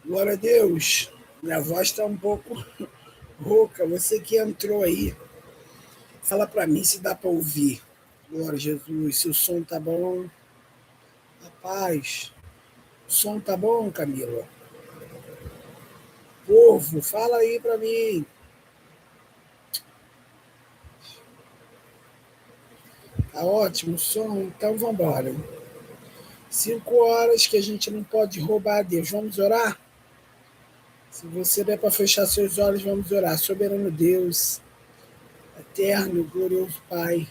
Glória a Deus. Minha voz está um pouco rouca. Você que entrou aí, fala para mim se dá para ouvir. Glória a Jesus. Se o som tá bom. Rapaz, o som tá bom, Camila? Povo, fala aí para mim. Tá ótimo o som? Então vamos embora. 5 horas que a gente não pode roubar a Deus. Vamos orar? Se você der para fechar seus olhos, vamos orar. Soberano Deus, eterno, glorioso Pai,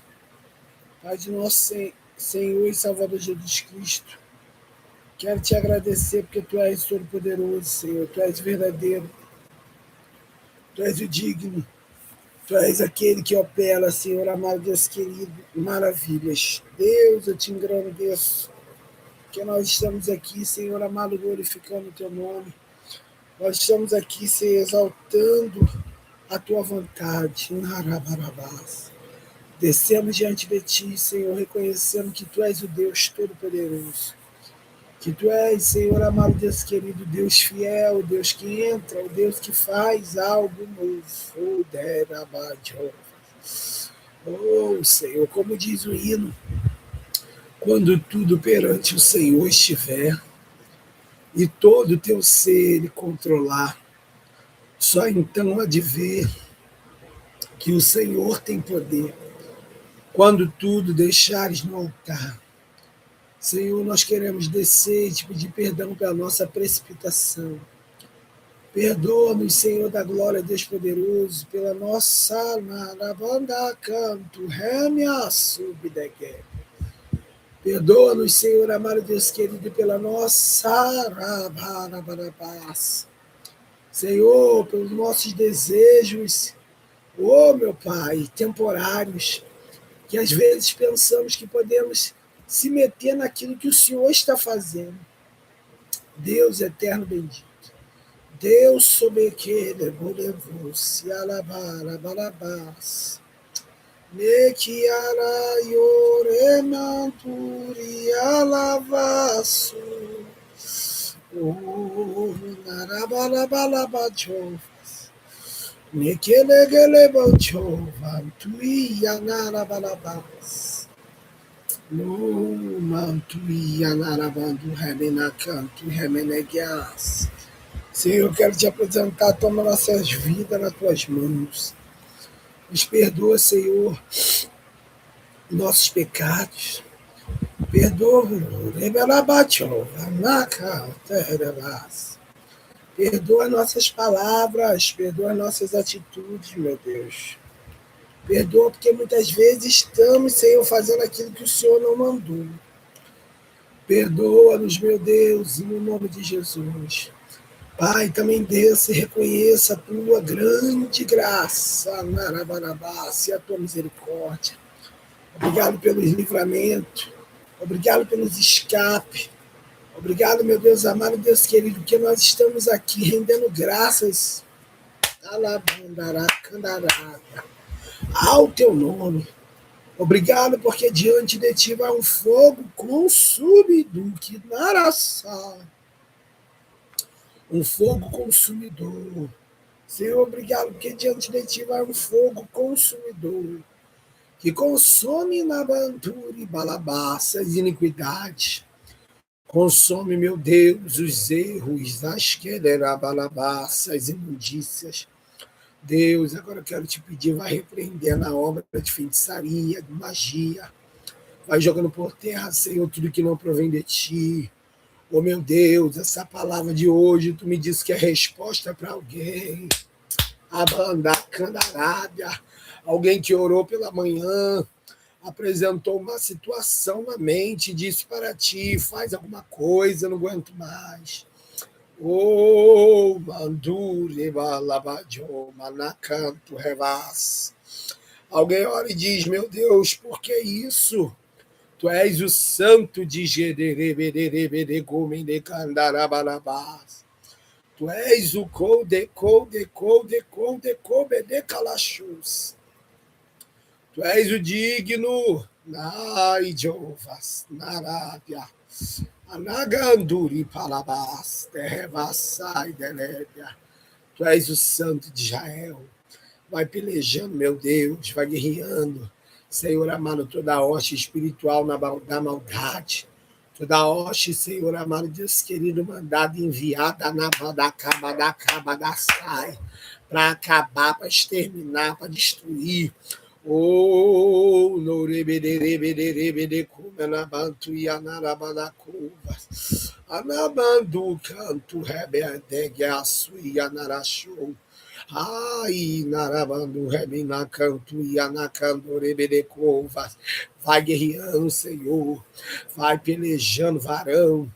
Pai de nosso Senhor e Salvador Jesus Cristo. Quero te agradecer porque tu és todo-poderoso, Senhor. Tu és verdadeiro. Tu és o digno. Tu és aquele que opera, Senhor, amado Deus querido. Maravilhas. Deus, eu te agradeço. Que nós estamos aqui, Senhor amado, glorificando o teu nome. Nós estamos aqui, Senhor, exaltando a tua vontade. Narabarabás. Descemos diante de ti, Senhor, reconhecendo que tu és o Deus todo-poderoso. Que tu és, Senhor amado, Deus querido, Deus fiel, Deus que entra, o Deus que faz algo novo. Oh, Senhor, como diz o hino, quando tudo perante o Senhor estiver e todo o teu ser ele controlar, só então há de ver que o Senhor tem poder. Quando tudo deixares no altar, Senhor, nós queremos descer e te pedir perdão pela nossa precipitação. Perdoa-nos, Senhor da glória, Deus poderoso, pela nossa naravanda canto, remia subdegue. Perdoa-nos, Senhor amado Deus querido, pela nossa rabarabas. Senhor, pelos nossos desejos, oh meu Pai, temporários, que às vezes pensamos que podemos se meter naquilo que o Senhor está fazendo. Deus eterno bendito. Deus sobre que levou-se alabara barabás. Mequiara yoremanturi alavaço. O narabalabalabajovas. Mequelegelebojova. Tuia narabalabás. No mantuia narabandu remenacanto remenegias. Senhor, eu quero te apresentar, toma nossas vidas nas tuas mãos. Nos perdoa, Senhor, nossos pecados. Perdoa, perdoa nossas palavras, perdoa nossas atitudes, meu Deus. Perdoa porque muitas vezes estamos, Senhor, fazendo aquilo que o Senhor não mandou. Perdoa-nos, meu Deus, no nome de Jesus. Pai, também desça e reconheça a tua grande graça, Narabarabás, e a tua misericórdia. Obrigado pelos livramentos, obrigado pelos escapes, obrigado, meu Deus amado, Deus querido, que nós estamos aqui rendendo graças ao teu nome. Obrigado porque diante de ti vai um fogo consumido, que naraçá, um fogo consumidor. Senhor, obrigado, porque diante de ti vai um fogo consumidor, que consome na bantura e balabaça as iniquidades. Consome, meu Deus, os erros, as quererabalabaça, as imundícias. Deus, agora eu quero te pedir, vai repreender na obra de feitiçaria, de magia. Vai jogando por terra, Senhor, tudo que não provém de ti. Oh, meu Deus, essa palavra de hoje, tu me disse que é resposta para alguém. A banda candarábia, alguém que orou pela manhã, apresentou uma situação na mente, disse para ti, faz alguma coisa, não aguento mais. Oh, mandure balabadio, manacanto revas. Alguém ora e diz, meu Deus, por que isso? Tu és o santo de Jererebereberegumendecandarabalabás. Tu és o Code Calachus. Tu és o digno, Ai, Jovas, Narábia. Anaganduri palabas, terrevassai deléria. Tu és o santo de Israel. Vai pelejando, meu Deus, vai guerreando. Senhor amado, toda a hoste espiritual da maldade. Toda a hoste, Senhor amado, Deus querido, mandada, enviada na da sai, para acabar, para exterminar, para destruir. Oh, no rebederebederebede, como anabantu e anarabadacuvas. Anabandu canto rebedeg aço e anarachou. Ai, narabandu rebina canto e anacanto rebedecovas. Vai guerreando, Senhor. Vai pelejando, varão.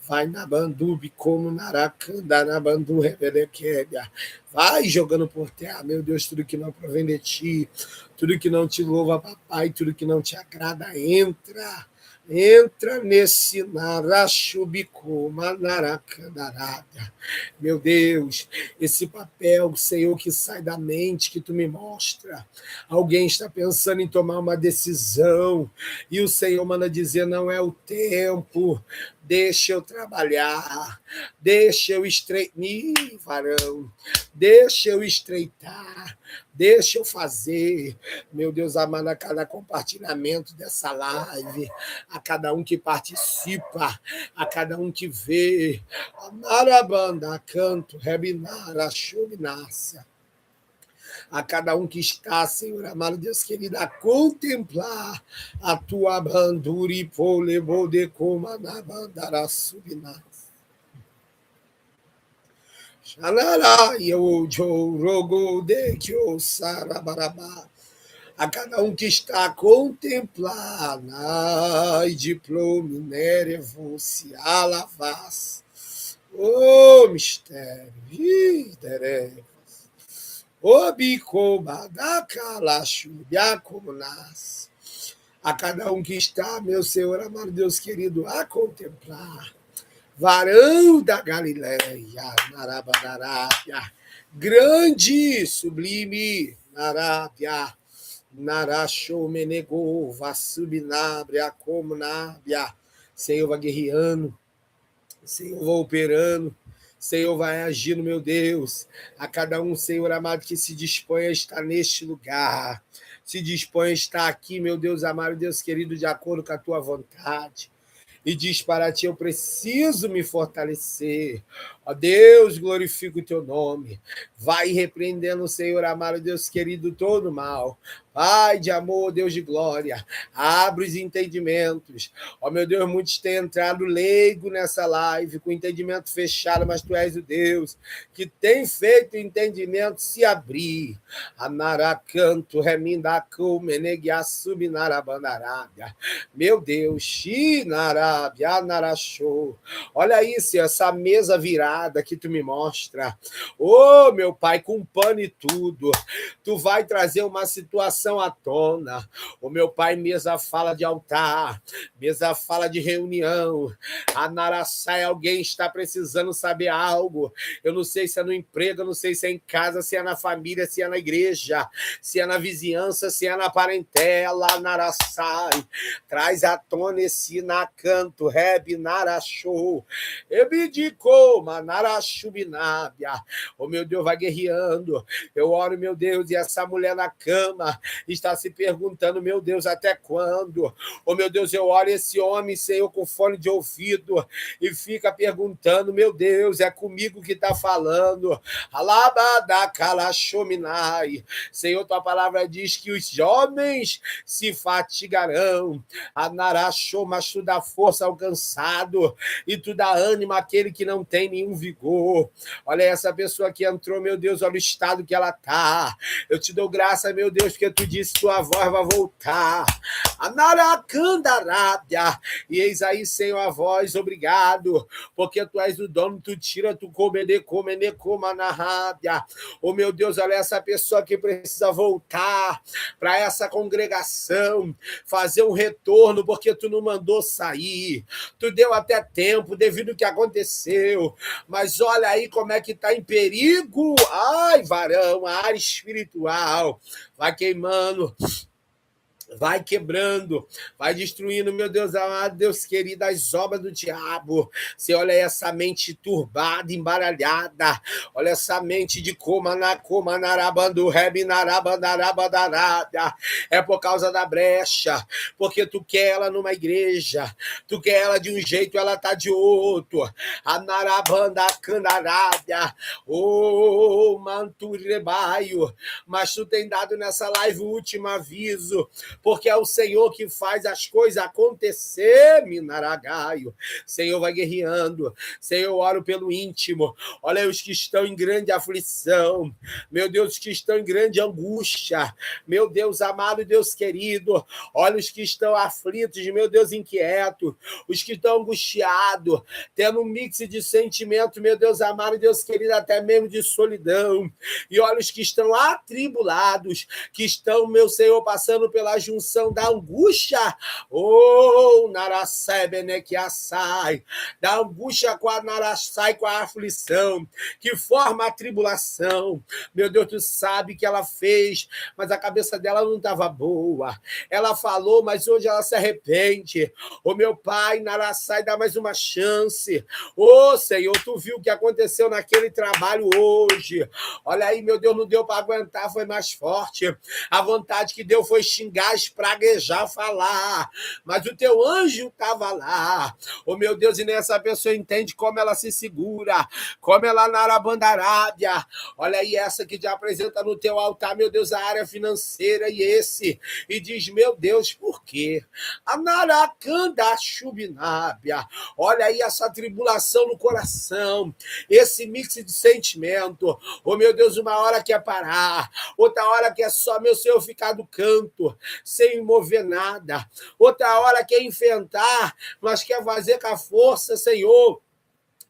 Vai na bandubi como naracanda, na bandu rebedequédia. Vai jogando por terra, meu Deus, tudo que não provém de ti, tudo que não te louva, papai, tudo que não te agrada, entra. Entra nesse narachubicoma, naracandarada. Meu Deus, esse papel, Senhor, que sai da mente, que tu me mostra. Alguém está pensando em tomar uma decisão, e o Senhor manda dizer: não é o tempo, deixa eu trabalhar, deixa eu estreitar, varão, deixa eu estreitar, deixa eu fazer. Meu Deus amado, a cada compartilhamento dessa live, a cada um que participa, a cada um que vê, a marabanda, canto, rebinara, chuminácia, a cada um que está, Senhor amado, Deus querido, a contemplar a tua bandura e polebo de coma na bandara subina. Xanará, eu rogo de que o sarabarabá. A cada um que está a contemplar, ai, diploma, nerevos, alavas, ô mistério, ô bicoba, da calacho, biacomunas. A cada um que está, meu Senhor, amado Deus querido, a contemplar, varão da Galileia, Narabadária, grande, sublime, Narábia, Narachou-menegou, Vassubinabria, Comunábia. Senhor vai guerreando, Senhor vai operando, Senhor vai agindo, meu Deus. A cada um, Senhor amado, que se dispõe a estar neste lugar, se dispõe a estar aqui, meu Deus amado, Deus querido, de acordo com a tua vontade. E diz para ti: eu preciso me fortalecer. Ó Deus, glorifica o teu nome. Vai repreendendo, Senhor amado, Deus querido, todo mal. Pai de amor, Deus de glória, abre os entendimentos. Ó meu Deus, muitos têm entrado leigo nessa live, com entendimento fechado, mas tu és o Deus que tem feito o entendimento se abrir. Anaracanto, remindacu, meneguiassubinarabandarábia. Meu Deus, xinarabia, narachou. Olha isso, essa mesa virada que tu me mostra. Ô, meu Pai, com pano e tudo, tu vai trazer uma situação à tona. O meu Pai, mesa fala de altar, mesa fala de reunião. A Naraçai, alguém está precisando saber algo. Eu não sei se é no emprego, eu não sei se é em casa, se é na família, se é na igreja, se é na vizinhança, se é na parentela. Naraçai, traz à tona esse nacanto, reb narachou, ebidicou, manarachubinábia. O meu Deus vai guerreando. Eu oro, meu Deus, e essa mulher na cama está se perguntando: meu Deus, até quando? Oh, meu Deus, eu oro esse homem, Senhor, com fone de ouvido, e fica perguntando: meu Deus, é comigo que está falando. Alabadacalachominai. Senhor, tua palavra diz que os homens se fatigarão. Anarachou, mas tu dá força ao cansado, e tu dá ânimo àquele que não tem nenhum vigor. Olha essa pessoa que entrou, meu Deus, olha o estado que ela está. Eu te dou graça, meu Deus, porque tu disse: tua voz vai voltar. Anaracandarábia. E eis aí, Senhor, a voz, obrigado, porque tu és o dono, tu tira, tu comene, comanarrábia. Oh, meu Deus, olha essa pessoa que precisa voltar para essa congregação, fazer um retorno, porque tu não mandou sair. Tu deu até tempo, devido ao que aconteceu. Mas olha aí como é que está em perigo. Ai, varão, a área espiritual vai queimando. Vai quebrando, vai destruindo, meu Deus amado, Deus querido, as obras do diabo. Você olha essa mente turbada, embaralhada. Olha essa mente de comanarabandu, rebinarabandarabadarábia. É por causa da brecha, porque tu quer ela numa igreja, tu quer ela de um jeito, ela tá de outro. A narabanda candarábia, ô manturebaio. Mas tu tem dado nessa live o último aviso, porque é o Senhor que faz as coisas acontecer, Minaragaio. Senhor, vai guerreando. Senhor, eu oro pelo íntimo. Olha os que estão em grande aflição. Meu Deus, os que estão em grande angústia. Meu Deus amado, Deus querido. Olha os que estão aflitos, meu Deus, inquietos. Os que estão angustiados, tendo um mix de sentimento, meu Deus amado, Deus querido, até mesmo de solidão. E olha os que estão atribulados, que estão, meu Senhor, passando pela junção da angústia, Narasebenequiassai, da angústia com a Narassai, com a aflição, que forma a tribulação. Meu Deus, tu sabe que ela fez, mas a cabeça dela não estava boa. Ela falou, mas hoje ela se arrepende. Ô meu Pai, Narassai, dá mais uma chance. Ô Senhor, tu viu o que aconteceu naquele trabalho hoje. Olha aí, meu Deus, não deu para aguentar, foi mais forte. A vontade que deu foi xingar, espraguejar, falar. Mas o teu anjo estava lá. Oh, meu Deus, e nessa pessoa entende como ela se segura, como ela narabandarábia. Olha aí essa que te apresenta no teu altar, meu Deus, a área financeira e esse. E diz, meu Deus, por quê? A naracanda chubinábia. Olha aí essa tribulação no coração, esse mix de sentimento. Oh, meu Deus, uma hora quer parar, outra hora quer só, meu Senhor, ficar do canto, sem mover nada. Outra hora quer enfrentar, mas quer fazer com a força, Senhor,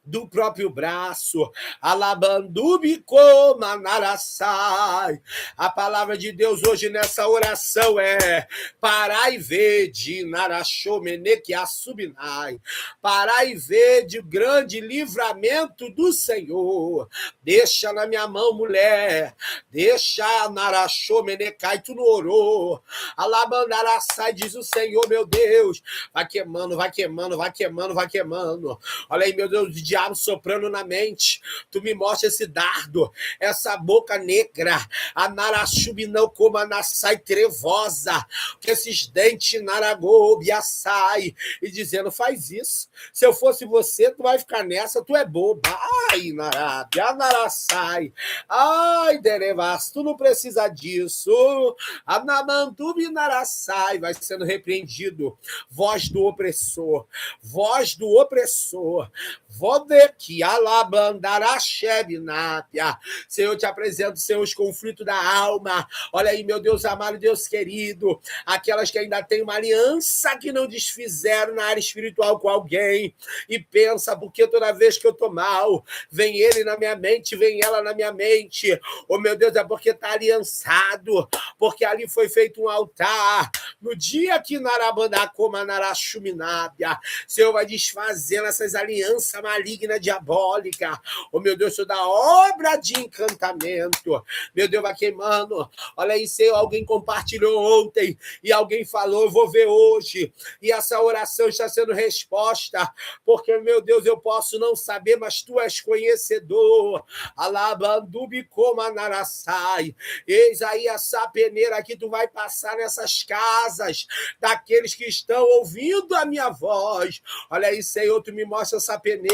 do próprio braço. Alabandubicomanarassai. A palavra de Deus hoje nessa oração é: parai e vede, narashomenequiassubinai. Parai e vede o grande livramento do Senhor. Deixa na minha mão, mulher. Deixa, narashomenecai, tu não orou. Alabandarassai, diz o Senhor, meu Deus. Vai queimando, vai queimando, vai queimando, vai queimando. Olha aí, meu Deus, o diabo soprando na mente. Tu me mostra esse dardo, essa boca negra, a narachubinão como a nassai trevosa, que esses dentes naragobiaçai, e dizendo, faz isso. Se eu fosse você, tu vai ficar nessa, tu é boba. Ai, narabia, narassai. Ai, derevas, tu não precisa disso. A namantubi narassai vai sendo repreendido. Voz do opressor, voz do opressor. Vodeki alabandarachebnápia. Senhor, te apresento, Senhor, os conflitos da alma. Olha aí, meu Deus amado, Deus querido, aquelas que ainda têm uma aliança que não desfizeram na área espiritual com alguém, e pensa, porque toda vez que eu tô mal, vem ele na minha mente, vem ela na minha mente. Oh, meu Deus, é porque tá aliançado, porque ali foi feito um altar. No dia que Narabandacoma Narachuminábia, Senhor vai desfazendo essas alianças maligna, diabólica. Oh, meu Deus, da obra de encantamento. Meu Deus, vai queimando. Olha aí, Senhor, alguém compartilhou ontem e alguém falou, eu vou ver hoje. E essa oração está sendo resposta, porque, meu Deus, eu posso não saber, mas tu és conhecedor. Alabandubicomanarassai. Eis aí essa peneira que tu vai passar nessas casas daqueles que estão ouvindo a minha voz. Olha aí, Senhor, tu me mostra essa peneira,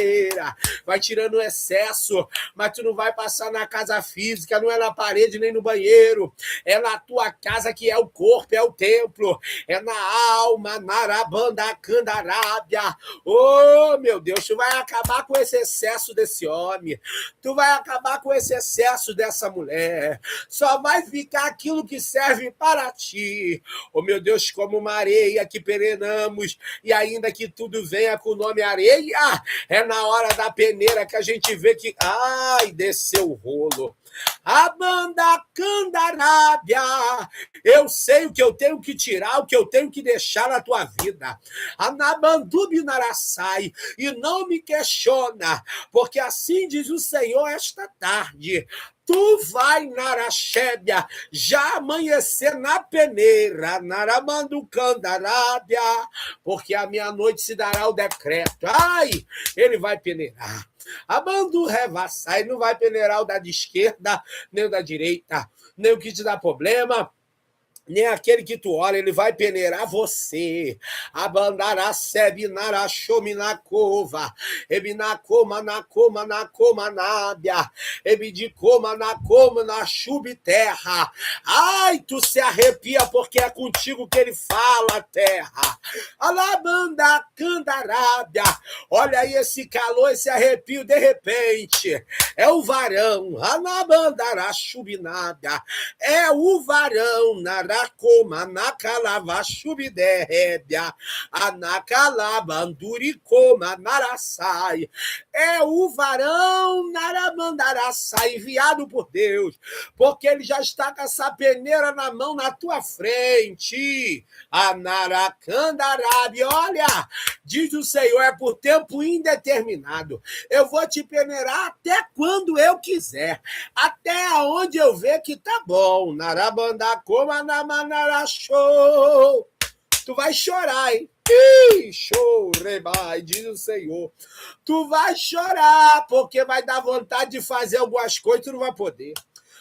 vai tirando o excesso, mas tu não vai passar na casa física, não é na parede nem no banheiro, é na tua casa que é o corpo, é o templo, é na alma, narabanda, candarábia. Oh, meu Deus, tu vai acabar com esse excesso desse homem, tu vai acabar com esse excesso dessa mulher, só vai ficar aquilo que serve para ti. Oh, meu Deus, como uma areia que perenamos, e ainda que tudo venha com o nome areia, é na hora da peneira que a gente vê que, ai, desceu o rolo. A banda candarábia, eu sei o que eu tenho que tirar, o que eu tenho que deixar na tua vida. A nabandubi narassai, e não me questiona, porque assim diz o Senhor esta tarde. Tu vai, Naraxébia, já amanhecer na peneira, Naramanducandarábia, porque à meia-noite se dará o decreto. Ai, ele vai peneirar. A Bandu Revassai não vai peneirar o da esquerda, nem o da direita, nem o que te dá problema, nem aquele que tu olha, ele vai peneirar você. Abandará sebe narashominakova, ebinakoma nakoma nakoma nábia, ebidicoma nakoma na terra. Ai, tu se arrepia porque é contigo que ele fala, terra. Alabanda candarábia. Olha aí esse calor, esse arrepio de repente. É o varão. Alabandará chubinábia. É o varão, Naracoma, Nakalava, Chubidérébia, Anakalaba, Anduricoma, Naraçai. É o varão, Naramandaraçai, enviado por Deus, porque ele já está com essa peneira na mão na tua frente. A Naracandarabi, olha, diz o Senhor, é por tempo indeterminado. Eu vou te peneirar até quando eu quiser, até onde eu ver que tá bom. Narabandacoma namanarachou. Tu vai chorar, hein? Ih, show, rebai, diz o Senhor. Tu vai chorar, porque vai dar vontade de fazer algumas coisas, tu não vai poder.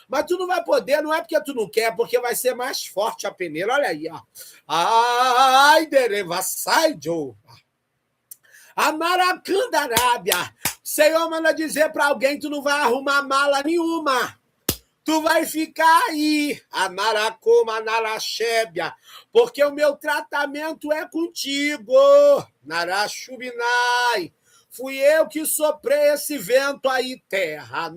Mas tu não vai poder, não é porque tu não quer, porque vai ser mais forte a peneira. Olha aí, ó. Ai, dereva, sai, Joe. A Maracandarábia. Senhor manda dizer para alguém, tu não vai arrumar mala nenhuma. Tu vai ficar aí, a Naracoma, Naraxébia, porque o meu tratamento é contigo, Narachubinai. Fui eu que soprei esse vento aí, terra.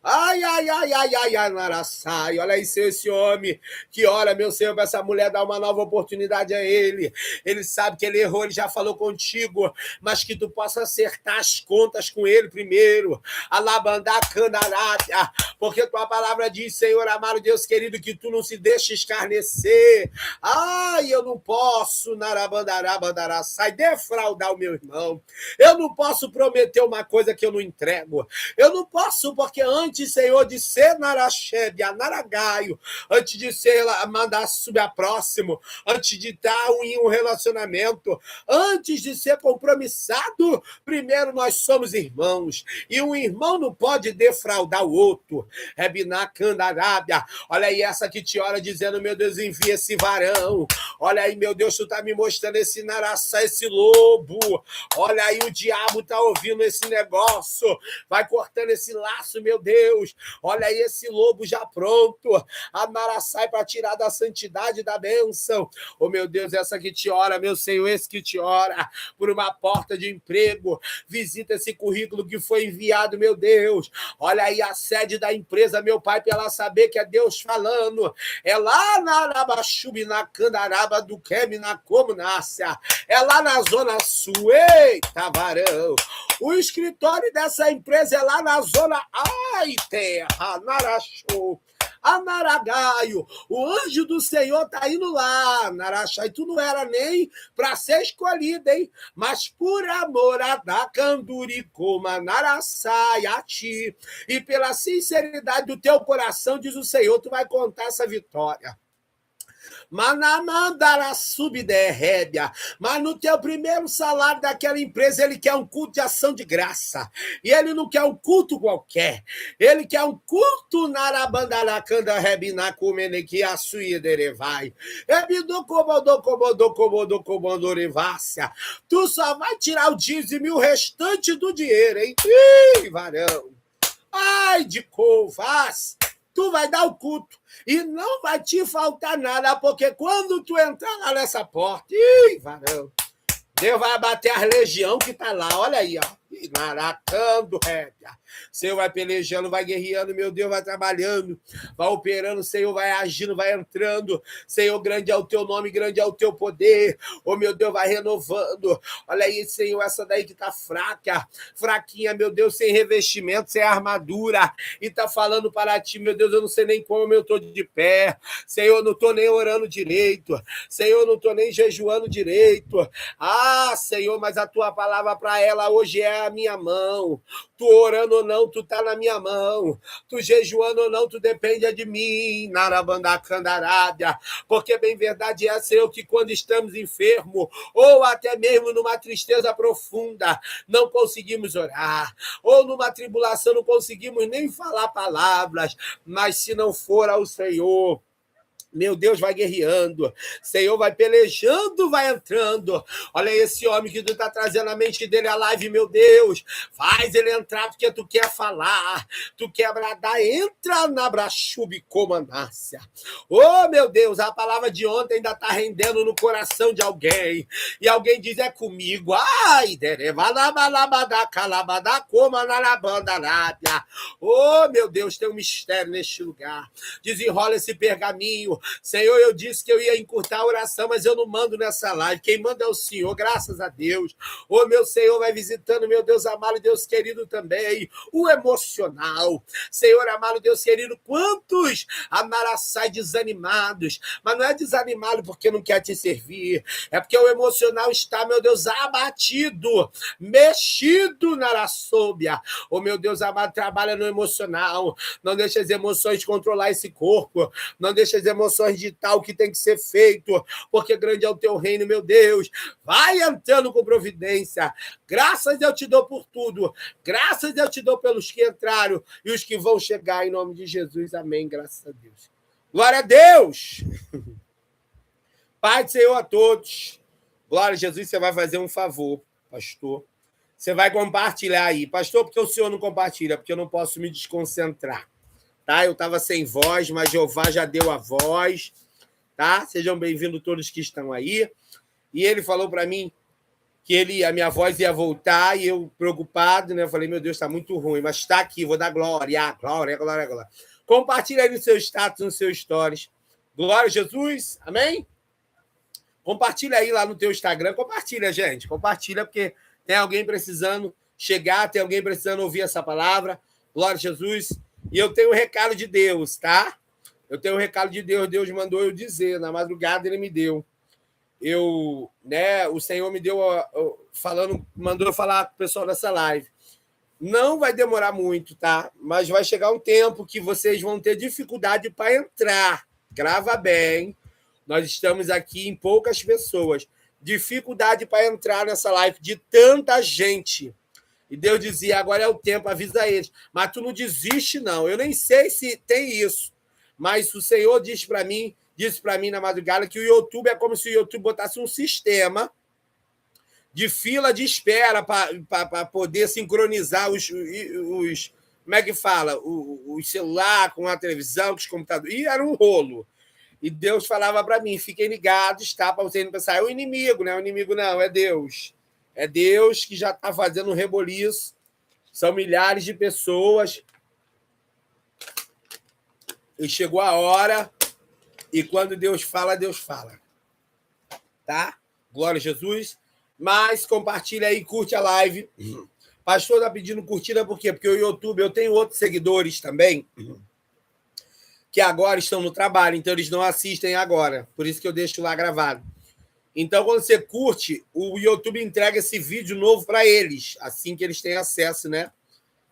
Ai, ai, ai, ai, ai, ai, Naraçai. Olha aí, esse homem que ora, meu Senhor, para essa mulher dar uma nova oportunidade a ele. Ele sabe que ele errou, ele já falou contigo, mas que tu possa acertar as contas com ele primeiro. Alabandá, candarábia, porque tua palavra diz, Senhor, amado Deus querido, que tu não se deixa escarnecer. Ai, eu não posso, Narabandará, sai defraudar o meu irmão. Eu não posso prometer uma coisa que eu não entrego. Eu não posso, porque antes, Senhor, de ser Naraxébia, Naragaio, antes de ser mandar subir a próximo, antes de estar em um relacionamento, antes de ser compromissado, primeiro nós somos irmãos. E um irmão não pode defraudar o outro. Rebiná Candarábia. Olha aí essa que te ora dizendo, meu Deus, envia esse varão. Olha aí, meu Deus, tu tá me mostrando esse naraçá, esse lobo. Olha aí, o diabo tá ouvindo esse negócio. Vai cortando esse laço, meu Deus. Olha aí esse lobo já pronto. A naraçá para tirar da santidade da bênção. Oh, meu Deus, essa que te ora, meu Senhor, esse que te ora por uma porta de emprego. Visita esse currículo que foi enviado, meu Deus. Olha aí a sede da empresa, meu Pai, para ela saber que é Deus falando. É lá na Arabaxubi, na Candaraba do Queme, na Comunácia. É lá na Zona Sul. Eita, varão. O escritório dessa empresa é lá na Zona... Ai, terra, Narachou. Anaragaio, o anjo do Senhor tá indo lá, Naraxá, e tu não era nem para ser escolhida, hein? Mas por amor a da Canduricoma, Naraçai, a ti, e pela sinceridade do teu coração, diz o Senhor, tu vai contar essa vitória. Manamandara subderrébia. Mas no teu primeiro salário daquela empresa, ele quer um culto de ação de graça. E ele não quer um culto qualquer. Ele quer um culto narabandalacanda rebinacumenequi açuiderevai. Ebidocomodocomodocomodocomodorevácia. Tu só vai tirar o dízimo e o restante do dinheiro, hein? Ih, varão. Ai, de covas. Tu vai dar o culto e não vai te faltar nada, porque quando tu entrar lá nessa porta, ih, varão, Deus vai abater a legião que tá lá, olha aí, ó. Maracando, répia. Senhor vai pelejando, vai guerreando, meu Deus, vai trabalhando, vai operando, Senhor vai agindo, vai entrando. Senhor, grande é o teu nome, grande é o teu poder. Oh, meu Deus, vai renovando. Olha aí, Senhor, essa daí que tá fraca, fraquinha, meu Deus, sem revestimento, sem armadura, e tá falando para ti, meu Deus, eu não sei nem como eu tô de pé. Senhor, eu não tô nem orando direito. Senhor, eu não tô nem jejuando direito. Ah, Senhor, mas a tua palavra para ela hoje é na minha mão. Tu orando ou não, tu tá na minha mão. Tu jejuando ou não, tu depende de mim. Narabandacandarábia. Porque bem verdade é, Senhor, que quando estamos enfermos, ou até mesmo numa tristeza profunda, não conseguimos orar. Ou numa tribulação, não conseguimos nem falar palavras. Mas se não for ao Senhor, meu Deus, vai guerreando. Senhor vai pelejando, vai entrando. Olha esse homem que tu tá trazendo a mente dele à live, meu Deus. Faz ele entrar porque tu quer falar. Tu quer bradar, entra na brachubi comandácia. Oh, meu Deus, a palavra de ontem ainda tá rendendo no coração de alguém. E alguém diz, é comigo. Ai, oh, meu Deus, tem um mistério neste lugar. Desenrola esse pergaminho. Senhor, eu disse que eu ia encurtar a oração, mas eu não mando nessa live. Quem manda é o Senhor, graças a Deus. Ô, meu Senhor, vai visitando, meu Deus amado, Deus querido também, o emocional. Senhor amado, Deus querido, quantos amaraçai desanimados, mas não é desanimado porque não quer te servir, é porque o emocional está, meu Deus, abatido, mexido na araçôbia. Ô, meu Deus amado, trabalha no emocional, não deixa as emoções controlar esse corpo, não deixa as emoções ditar o que tem que ser feito, porque grande é o teu reino, meu Deus. Vai entrando com providência. Graças eu te dou por tudo. Graças eu te dou pelos que entraram e os que vão chegar, em nome de Jesus. Amém. Graças a Deus. Glória a Deus. Pai do Senhor a todos. Glória a Jesus, você vai fazer um favor, pastor. Você vai compartilhar aí. Pastor, porque o senhor não compartilha? Porque eu não posso me desconcentrar. Tá? Eu estava sem voz, mas Jeová já deu a voz. Tá? Sejam bem-vindos todos que estão aí. E ele falou para mim que a minha voz ia voltar, e eu preocupado, né? Eu falei, meu Deus, está muito ruim, mas está aqui, vou dar glória, glória, glória, glória. Compartilha aí no seu status, no seu stories. Glória a Jesus, amém? Compartilha aí lá no teu Instagram, compartilha, gente, compartilha, porque tem alguém precisando chegar, tem alguém precisando ouvir essa palavra. Glória a Jesus. E eu tenho um recado de Deus, tá? Eu tenho um recado de Deus. Deus mandou eu dizer. Na madrugada ele me deu. O Senhor me deu mandou eu falar com o pessoal dessa live. Não vai demorar muito, tá? Mas vai chegar um tempo que vocês vão ter dificuldade para entrar. Grava bem. Nós estamos aqui em poucas pessoas. Dificuldade para entrar nessa live de tanta gente. E Deus dizia, agora é o tempo, avisa eles. Mas tu não desiste, não. Eu nem sei se tem isso. Mas o Senhor disse para mim na madrugada que o YouTube é como se o YouTube botasse um sistema de fila de espera para poder sincronizar os como é que fala? O celular com a televisão, com os computadores. E era um rolo. E Deus falava para mim, fiquem ligados, tá? Para vocês não pensar, é o inimigo, né? O inimigo não, é Deus. É Deus que já está fazendo um reboliço. São milhares de pessoas. E chegou a hora. E quando Deus fala, Deus fala. Tá? Glória a Jesus. Mas compartilha aí, curte a live. Pastor está pedindo curtida por quê? Porque o YouTube, eu tenho outros seguidores também, que agora estão no trabalho, então eles não assistem agora. Por isso que eu deixo lá gravado. Então, quando você curte, o YouTube entrega esse vídeo novo para eles, assim que eles têm acesso, né,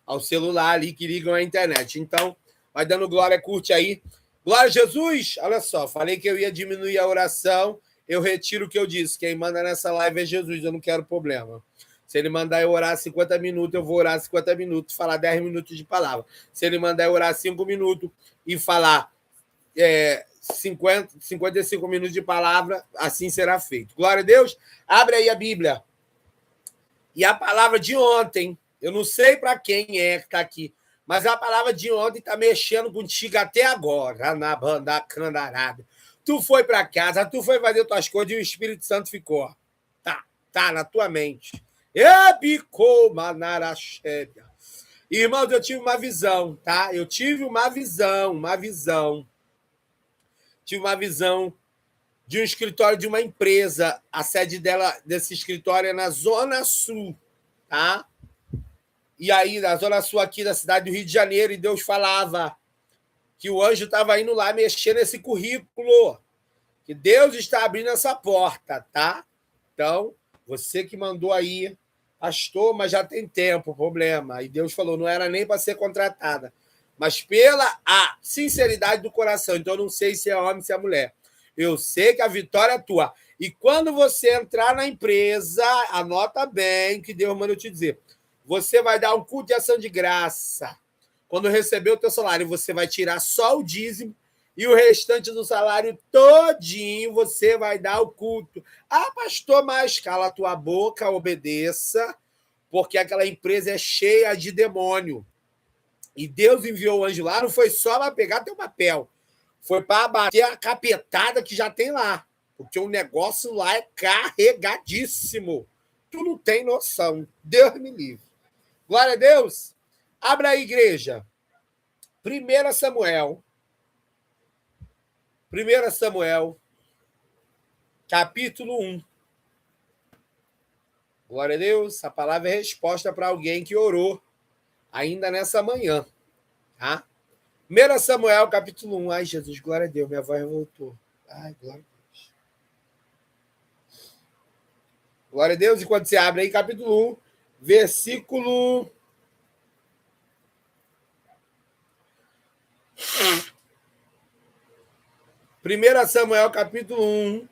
ao celular ali, que ligam à internet. Então, vai dando glória, curte aí. Glória a Jesus! Olha só, falei que eu ia diminuir a oração, eu retiro o que eu disse. Quem manda nessa live é Jesus, eu não quero problema. Se ele mandar eu orar 50 minutos, eu vou orar 50 minutos, falar 10 minutos de palavra. Se ele mandar eu orar 5 minutos e falar 55 minutos de palavra, assim será feito. Glória a Deus. Abre aí a Bíblia. E a palavra de ontem, eu não sei para quem é que está aqui, mas a palavra de ontem está mexendo contigo até agora, na banda candarada. Tu foi para casa, tu foi fazer tuas coisas e o Espírito Santo ficou. Tá na tua mente. Irmãos, eu tive uma visão, tá? Eu tive uma visão. Tive uma visão de um escritório de uma empresa. A sede desse escritório é na Zona Sul, tá? E aí, na Zona Sul aqui da cidade do Rio de Janeiro, e Deus falava que o anjo estava indo lá mexer nesse currículo, que Deus está abrindo essa porta, tá? Então, você que mandou aí Pastor, mas já tem tempo, problema. E Deus falou, não era nem para ser contratada, mas pela a sinceridade do coração. Então, eu não sei se é homem, se é mulher. Eu sei que a vitória é tua. E quando você entrar na empresa, anota bem que Deus manda eu te dizer. Você vai dar um culto de ação de graça. Quando receber o teu salário, você vai tirar só o dízimo e o restante do salário todinho você vai dar o culto. Ah, pastor, mas cala a tua boca, obedeça, porque aquela empresa é cheia de demônio. E Deus enviou o anjo lá, não foi só para pegar teu papel, foi para bater a capetada que já tem lá, porque o negócio lá é carregadíssimo. Tu não tem noção. Deus me livre. Glória a Deus. Abra a igreja. 1 Samuel. 1 Samuel, capítulo 1. Glória a Deus. A palavra é resposta para alguém que orou ainda nessa manhã. Tá? 1 Samuel, capítulo 1. Ai, Jesus, glória a Deus. Minha voz voltou. Ai, glória a Deus. Glória a Deus. E quando você abre aí, capítulo 1, versículo... 1 Samuel, capítulo 1.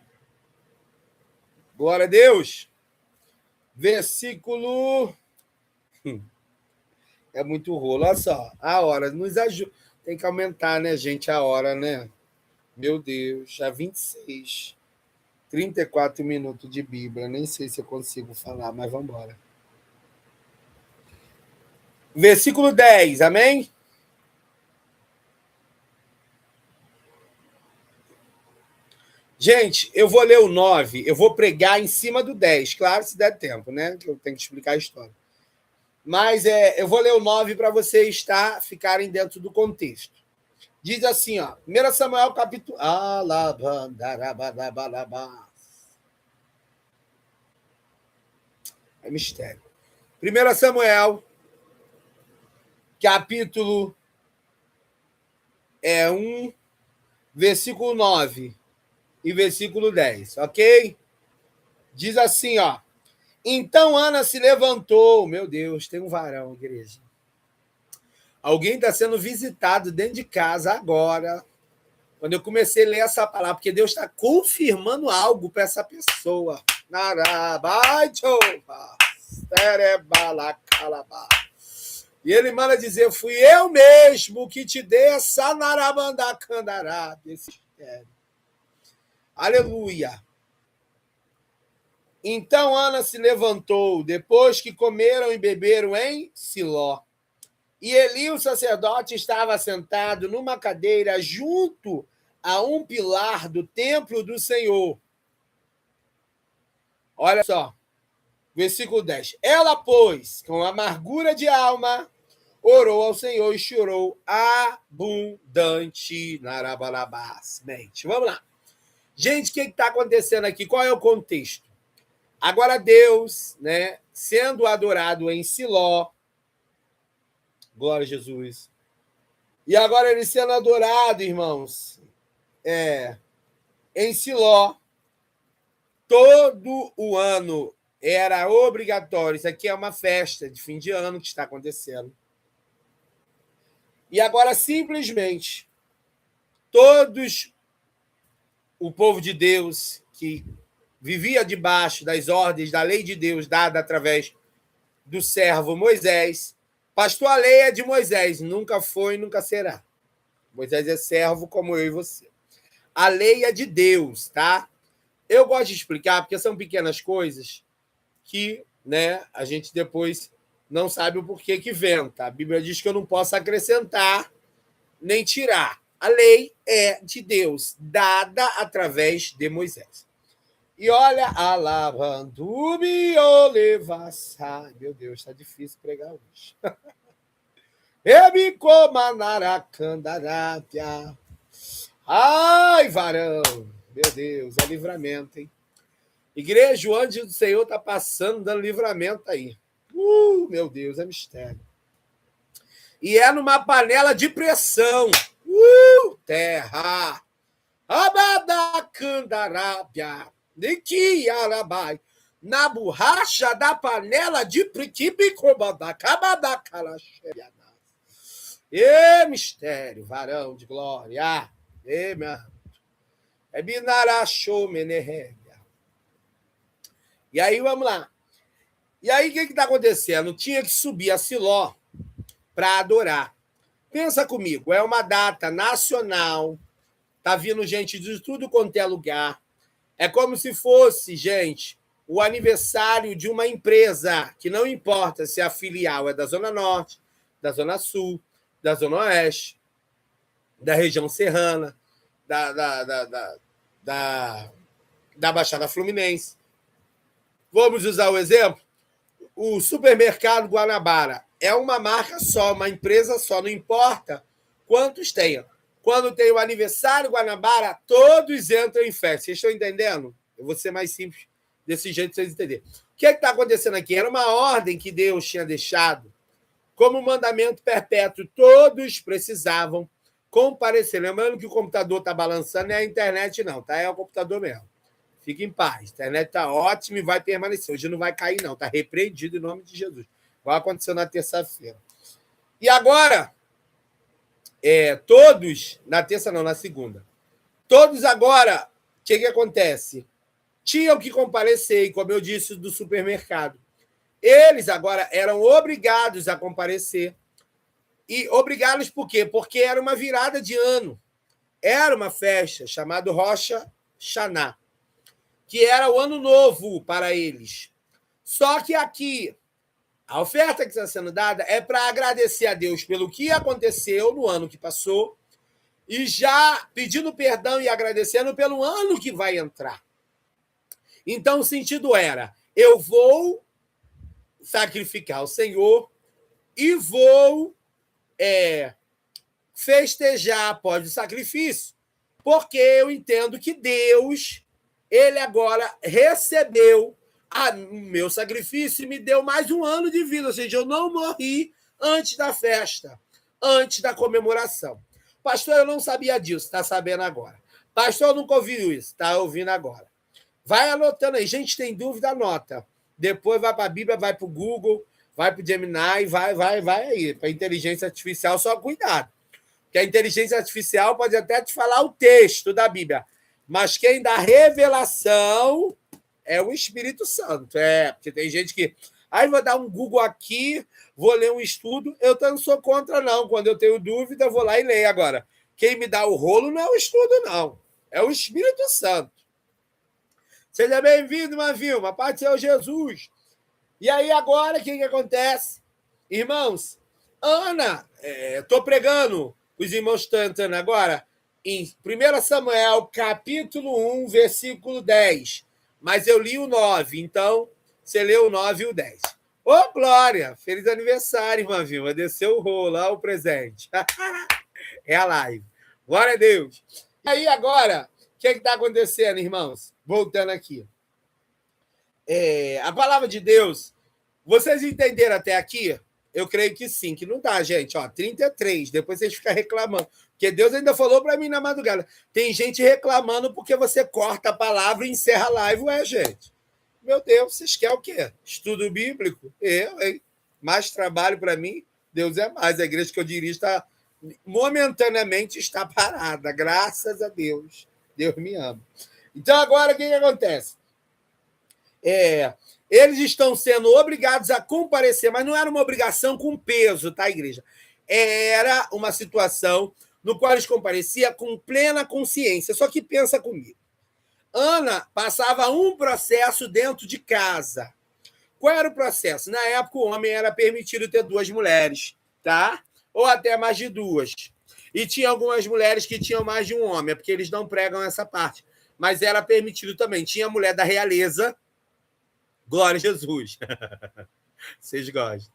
Glória a Deus. Versículo... É muito rolo. Olha só, a hora nos ajuda. Tem que aumentar, né, gente, a hora, né? Meu Deus, já 26. 34 minutos de Bíblia. Nem sei se eu consigo falar, mas vamos embora. Versículo 10, amém? Gente, eu vou ler o 9, eu vou pregar em cima do 10, claro, se der tempo, né? Que eu tenho que explicar a história. Mas eu vou ler o 9 para vocês ficarem dentro do contexto. Diz assim, ó, 1 Samuel, capítulo... É mistério. 1 Samuel, capítulo 1, versículo 9 e versículo 10, ok? Diz assim, ó. Então Ana se levantou. Meu Deus, tem um varão, igreja. Alguém está sendo visitado dentro de casa agora. Quando eu comecei a ler essa palavra, porque Deus está confirmando algo para essa pessoa. E ele manda dizer, fui eu mesmo que te dei essa narabandacandará desse mistério. Aleluia. Então Ana se levantou, depois que comeram e beberam em Siló. E Eli, o sacerdote, estava sentado numa cadeira junto a um pilar do templo do Senhor. Olha só, versículo 10. Ela, pois, com amargura de alma, orou ao Senhor e chorou abundante. Narabalabasmente. Vamos lá. Gente, o que está acontecendo aqui? Qual é o contexto? Agora Deus, né, sendo adorado em Siló, glória a Jesus, e agora ele sendo adorado, irmãos, em Siló, todo o ano era obrigatório, isso aqui é uma festa de fim de ano que está acontecendo, e agora simplesmente todos o povo de Deus que vivia debaixo das ordens da lei de Deus dada através do servo Moisés. Pastor, a lei é de Moisés, nunca foi e nunca será. Moisés é servo como eu e você. A lei é de Deus, tá? Eu gosto de explicar porque são pequenas coisas que, né, a gente depois não sabe o porquê que venta. A Bíblia diz que eu não posso acrescentar nem tirar. A lei é de Deus, dada através de Moisés. E olha, alabandubi olevassai. Meu Deus, está difícil pregar hoje. Ebicomanaracandarápia. Ai, varão. Meu Deus, é livramento, hein? Igreja, o anjo do Senhor está passando, dando livramento aí. Meu Deus, é mistério. E é numa panela de pressão. Terra. Abadacandarápia. na borracha da panela de priquipicobadacabadacalaxeriana. E mistério, varão de glória. E meu. É binarachô menerrégia. E aí, vamos lá. E aí, o que está acontecendo? Tinha que subir a Siló para adorar. Pensa comigo, é uma data nacional, tá vindo gente de tudo quanto é lugar. É como se fosse, gente, o aniversário de uma empresa, que não importa se a filial é da Zona Norte, da Zona Sul, da Zona Oeste, da região serrana, da Baixada Fluminense. Vamos usar o exemplo? O supermercado Guanabara é uma marca só, uma empresa só, não importa quantos tenham. Quando tem o aniversário Guanabara, todos entram em festa. Vocês estão entendendo? Eu vou ser mais simples desse jeito para vocês entenderem. O que está acontecendo aqui? Era uma ordem que Deus tinha deixado como mandamento perpétuo. Todos precisavam comparecer. Lembrando que o computador está balançando, não é a internet, não, tá? É o computador mesmo. Fique em paz. A internet está ótima e vai permanecer. Hoje não vai cair, não. Está repreendido em nome de Jesus. Vai acontecer na terça-feira. E agora, todos, na terça não, na segunda, todos agora, o que acontece? Tinham que comparecer, como eu disse, do supermercado. Eles agora eram obrigados a comparecer. E obrigados por quê? Porque era uma virada de ano. Era uma festa chamada Rosh Hashanah, que era o ano novo para eles. Só que aqui, a oferta que está sendo dada é para agradecer a Deus pelo que aconteceu no ano que passou e já pedindo perdão e agradecendo pelo ano que vai entrar. Então, o sentido era, eu vou sacrificar ao Senhor e vou festejar após o sacrifício, porque eu entendo que Deus, ele agora recebeu o meu sacrifício e me deu mais um ano de vida, ou seja, eu não morri antes da festa, antes da comemoração. Pastor, eu não sabia disso, está sabendo agora. Pastor, eu nunca ouvi isso, está ouvindo agora. Vai anotando aí. Gente, tem dúvida, anota. Depois vai para a Bíblia, vai para o Google, vai para o Gemini, vai aí. Para a inteligência artificial, só cuidado. Porque a inteligência artificial pode até te falar o texto da Bíblia, mas quem dá revelação é o Espírito Santo. Porque tem gente que... vou dar um Google aqui, vou ler um estudo. Eu não sou contra, não. Quando eu tenho dúvida, eu vou lá e leio. Agora, quem me dá o rolo não é o estudo, não. É o Espírito Santo. Seja bem-vindo, Vilma. Paz do Senhor Jesus. E aí, agora, o que acontece? Irmãos, Ana, estou pregando, os irmãos estão entrando agora, em 1 Samuel, capítulo 1, versículo 10. Mas eu li o 9, então você leu o 9 e o 10. Ô, Glória! Feliz aniversário, irmã Vilma. Desceu o rolo, olha o presente. É a live. Glória a Deus. E aí, agora, o que está acontecendo, irmãos? Voltando aqui. A palavra de Deus, vocês entenderam até aqui? Eu creio que sim, que não dá, gente. 33, depois vocês ficam reclamando. Porque Deus ainda falou para mim na madrugada. Tem gente reclamando porque você corta a palavra e encerra a live. Gente. Meu Deus, vocês querem o quê? Estudo bíblico? Hein? Mais trabalho para mim, Deus é mais. A igreja que eu dirijo momentaneamente está parada. Graças a Deus. Deus me ama. Então, agora, o que acontece? Eles estão sendo obrigados a comparecer, mas não era uma obrigação com peso, tá, igreja? Era uma situação no qual eles compareciam com plena consciência. Só que pensa comigo. Ana passava um processo dentro de casa. Qual era o processo? Na época, o homem era permitido ter 2 mulheres, tá? Ou até mais de 2. E tinha algumas mulheres que tinham mais de um homem, porque eles não pregam essa parte. Mas era permitido também. Tinha a mulher da realeza. Glória a Jesus. Vocês gostam.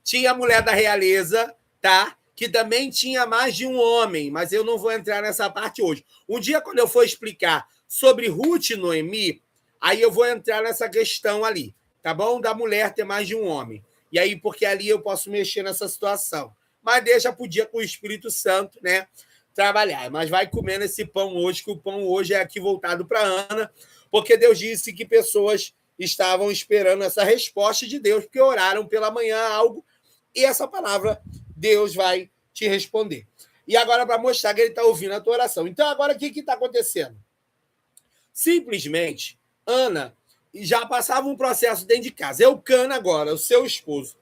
Tinha a mulher da realeza, tá? Que também tinha mais de um homem, mas eu não vou entrar nessa parte hoje. Um dia, quando eu for explicar sobre Ruth e Noemi, aí eu vou entrar nessa questão ali, tá bom? Da mulher ter mais de um homem. E aí, porque ali eu posso mexer nessa situação. Mas deixa pro dia com o Espírito Santo, né? Trabalhar. Mas vai comendo esse pão hoje, que o pão hoje é aqui voltado para Ana, porque Deus disse que pessoas estavam esperando essa resposta de Deus, porque oraram pela manhã algo, e essa palavra Deus vai te responder. E agora, para mostrar que ele está ouvindo a tua oração. Então, agora, o que está acontecendo? Simplesmente, Ana já passava um processo dentro de casa. Eucana, agora, o seu esposo,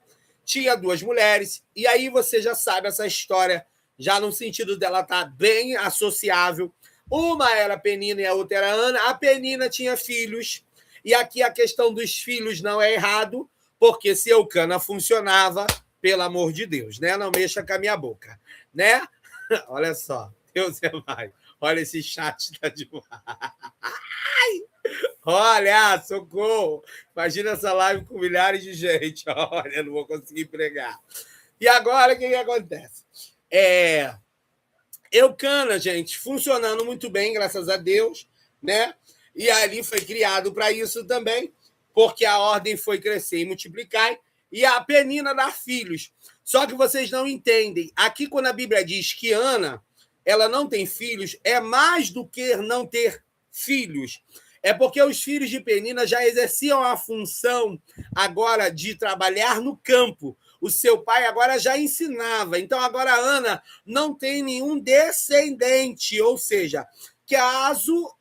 tinha 2 mulheres, e aí você já sabe essa história, já no sentido dela estar bem associável. Uma era Penina e a outra era Ana. A Penina tinha filhos, e aqui a questão dos filhos não é errado, porque se Eucana funcionava, pelo amor de Deus, né? Não mexa com a minha boca, né? Olha só, Deus é mais. Olha, esse chat tá demais. Olha, socorro! Imagina essa live com milhares de gente. Olha, não vou conseguir pregar. E agora, o que acontece? Eucana, gente, funcionando muito bem, graças a Deus, né? E ali foi criado para isso também, porque a ordem foi crescer e multiplicar, e a Penina dar filhos. Só que vocês não entendem. Aqui, quando a Bíblia diz que Ana ela não tem filhos, é mais do que não ter filhos. É porque os filhos de Penina já exerciam a função agora de trabalhar no campo. O seu pai agora já ensinava. Então, agora a Ana não tem nenhum descendente, ou seja, caso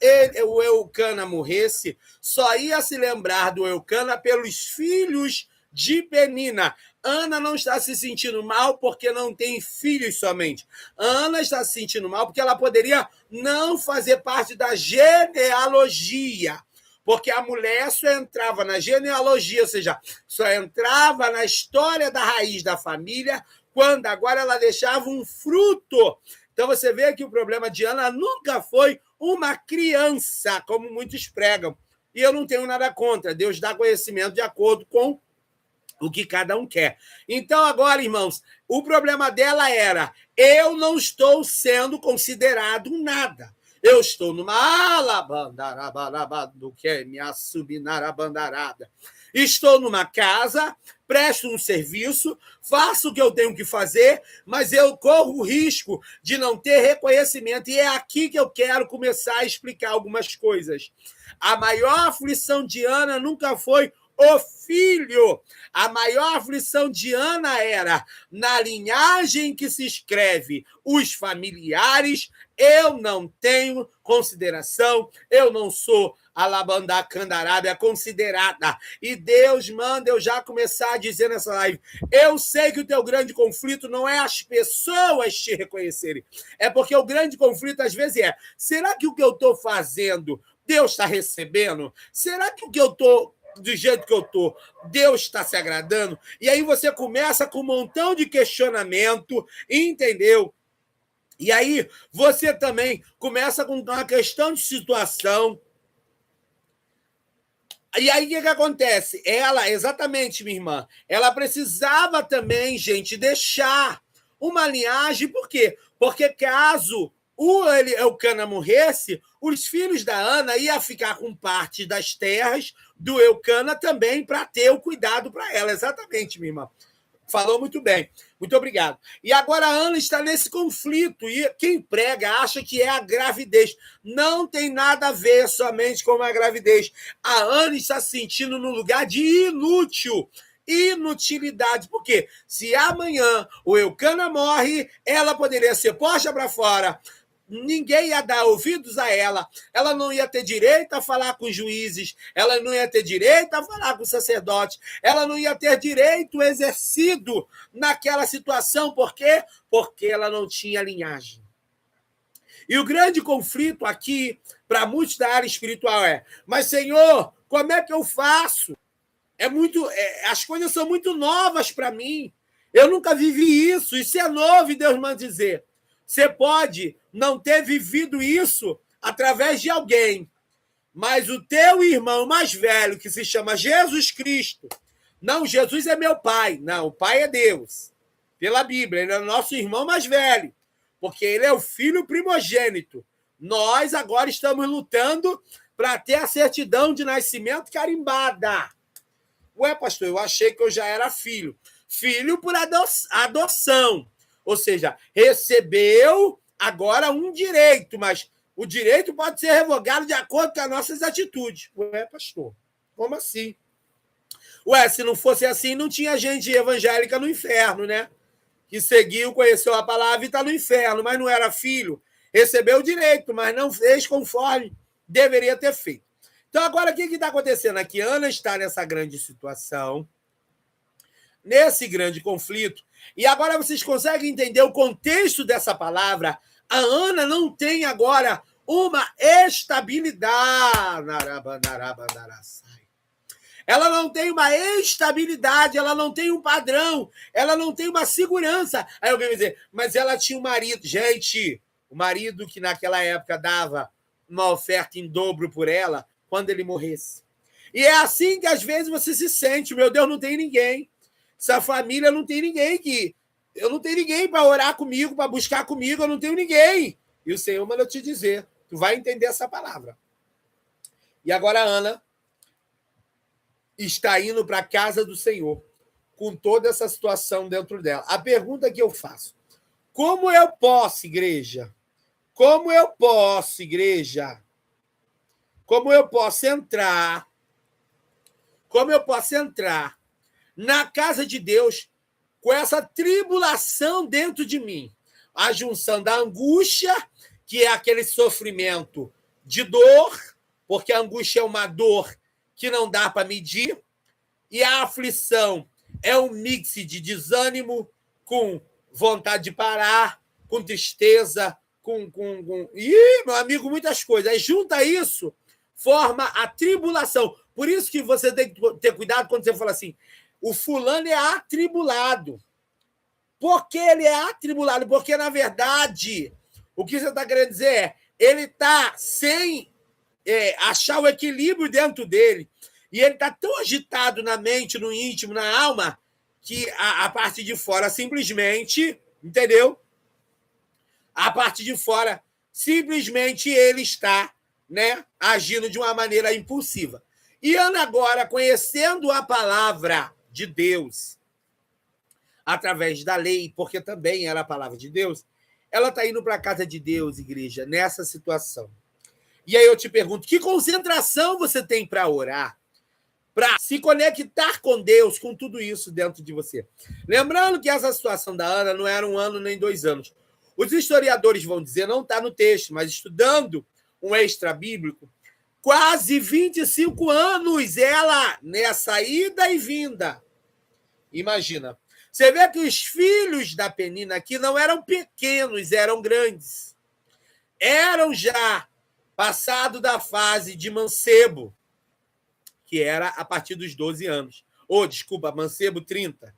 o Eucana morresse, só ia se lembrar do Eucana pelos filhos de Penina. Ana não está se sentindo mal porque não tem filhos somente. Ana está se sentindo mal porque ela poderia não fazer parte da genealogia. Porque a mulher só entrava na genealogia, ou seja, só entrava na história da raiz da família, quando agora ela deixava um fruto. Então você vê que o problema de Ana nunca foi uma criança, como muitos pregam. E eu não tenho nada contra. Deus dá conhecimento de acordo com o que cada um quer. Então, agora, irmãos, o problema dela era: eu não estou sendo considerado nada. Eu estou numa alabandarabaraба, do que me assubinarabandarada. Estou numa casa, presto um serviço, faço o que eu tenho que fazer, mas eu corro o risco de não ter reconhecimento. E é aqui que eu quero começar a explicar algumas coisas. A maior aflição de Ana nunca foi o filho. A maior aflição de Ana era, na linhagem que se escreve os familiares, eu não tenho consideração, eu não sou alabandacandarábia considerada. E Deus manda eu já começar a dizer nessa live: eu sei que o teu grande conflito não é as pessoas te reconhecerem, é porque o grande conflito às vezes é: será que o que eu estou fazendo Deus está recebendo? Será que o que eu estou do jeito que eu estou, Deus está se agradando? E aí você começa com um montão de questionamento, entendeu? E aí você também começa com uma questão de situação. E aí o que acontece? Ela, exatamente, minha irmã, ela precisava também, gente, deixar uma linhagem. Por quê? Porque caso o Eucana morresse, os filhos da Ana iam ficar com parte das terras do Eucana também para ter o cuidado para ela. Exatamente, minha irmã. Falou muito bem. Muito obrigado. E agora a Ana está nesse conflito, e quem prega acha que é a gravidez. Não tem nada a ver somente com a gravidez. A Ana está se sentindo no lugar de inútil. Inutilidade. Por quê? Se amanhã o Eucana morre, ela poderia ser posta para fora. Ninguém ia dar ouvidos a ela, ela não ia ter direito a falar com os juízes, ela não ia ter direito a falar com os sacerdotes, ela não ia ter direito exercido naquela situação. Por quê? Porque ela não tinha linhagem. E o grande conflito aqui, para muitos da área espiritual, é: mas, Senhor, como é que eu faço? As coisas são muito novas para mim. Eu nunca vivi isso. Isso é novo, e Deus manda dizer. Você pode não ter vivido isso através de alguém, mas o teu irmão mais velho, que se chama Jesus Cristo, não, Jesus é meu pai. Não, o pai é Deus. Pela Bíblia, ele é o nosso irmão mais velho, porque ele é o filho primogênito. Nós agora estamos lutando para ter a certidão de nascimento carimbada. Ué, pastor, eu achei que eu já era filho. Filho por adoção. Ou seja, recebeu agora um direito, mas o direito pode ser revogado de acordo com as nossas atitudes. Ué, pastor, Como assim? Ué, se não fosse assim, não tinha gente evangélica no inferno, né? Que seguiu, conheceu a palavra e está no inferno, mas não era filho. Recebeu o direito, mas não fez conforme deveria ter feito. Então, agora, o que está acontecendo aqui? Ana está nessa grande situação, nesse grande conflito, e agora vocês conseguem entender o contexto dessa palavra? A Ana não tem agora uma estabilidade. Ela não tem uma estabilidade, ela não tem um padrão, ela não tem uma segurança. Aí alguém vai dizer, mas ela tinha um marido. Gente, o marido que naquela época dava uma oferta em dobro por ela quando ele morresse. E é assim que às vezes você se sente, meu Deus, não tem ninguém. Essa família não tem ninguém que... Eu não tenho ninguém para orar comigo, para buscar comigo, eu não tenho ninguém. E o Senhor manda te dizer, tu vai entender essa palavra. E agora a Ana está indo para a casa do Senhor, com toda essa situação dentro dela. A pergunta que eu faço, como eu posso, igreja? Como eu posso, igreja? Como eu posso entrar? Como eu posso entrar na casa de Deus com essa tribulação dentro de mim? A junção da angústia, que é aquele sofrimento de dor, porque a angústia é uma dor que não dá para medir, e a aflição é um mix de desânimo com vontade de parar, com tristeza, com... Ih, meu amigo, muitas coisas. Aí junta isso, forma a tribulação. Por isso que você tem que ter cuidado quando você fala assim, o fulano é atribulado. Por que ele é atribulado? Porque, na verdade, o que você está querendo dizer é, ele está sem achar o equilíbrio dentro dele, e ele está tão agitado na mente, no íntimo, na alma, que a parte de fora simplesmente, entendeu? A parte de fora, simplesmente ele está, né, agindo de uma maneira impulsiva. E Ana agora, conhecendo a palavra de Deus, através da lei, porque também era a palavra de Deus, ela está indo para a casa de Deus, igreja, nessa situação. E aí eu te pergunto, que concentração você tem para orar? Para se conectar com Deus, com tudo isso dentro de você. Lembrando que essa situação da Ana não era 1 ano nem 2 anos. Os historiadores vão dizer, não está no texto, mas estudando um extra bíblico, quase 25 anos ela nessa ida e vinda. Imagina. Você vê que os filhos da Penina aqui não eram pequenos, eram grandes. Eram já passado da fase de mancebo, que era a partir dos 12 anos. Desculpa, mancebo 30.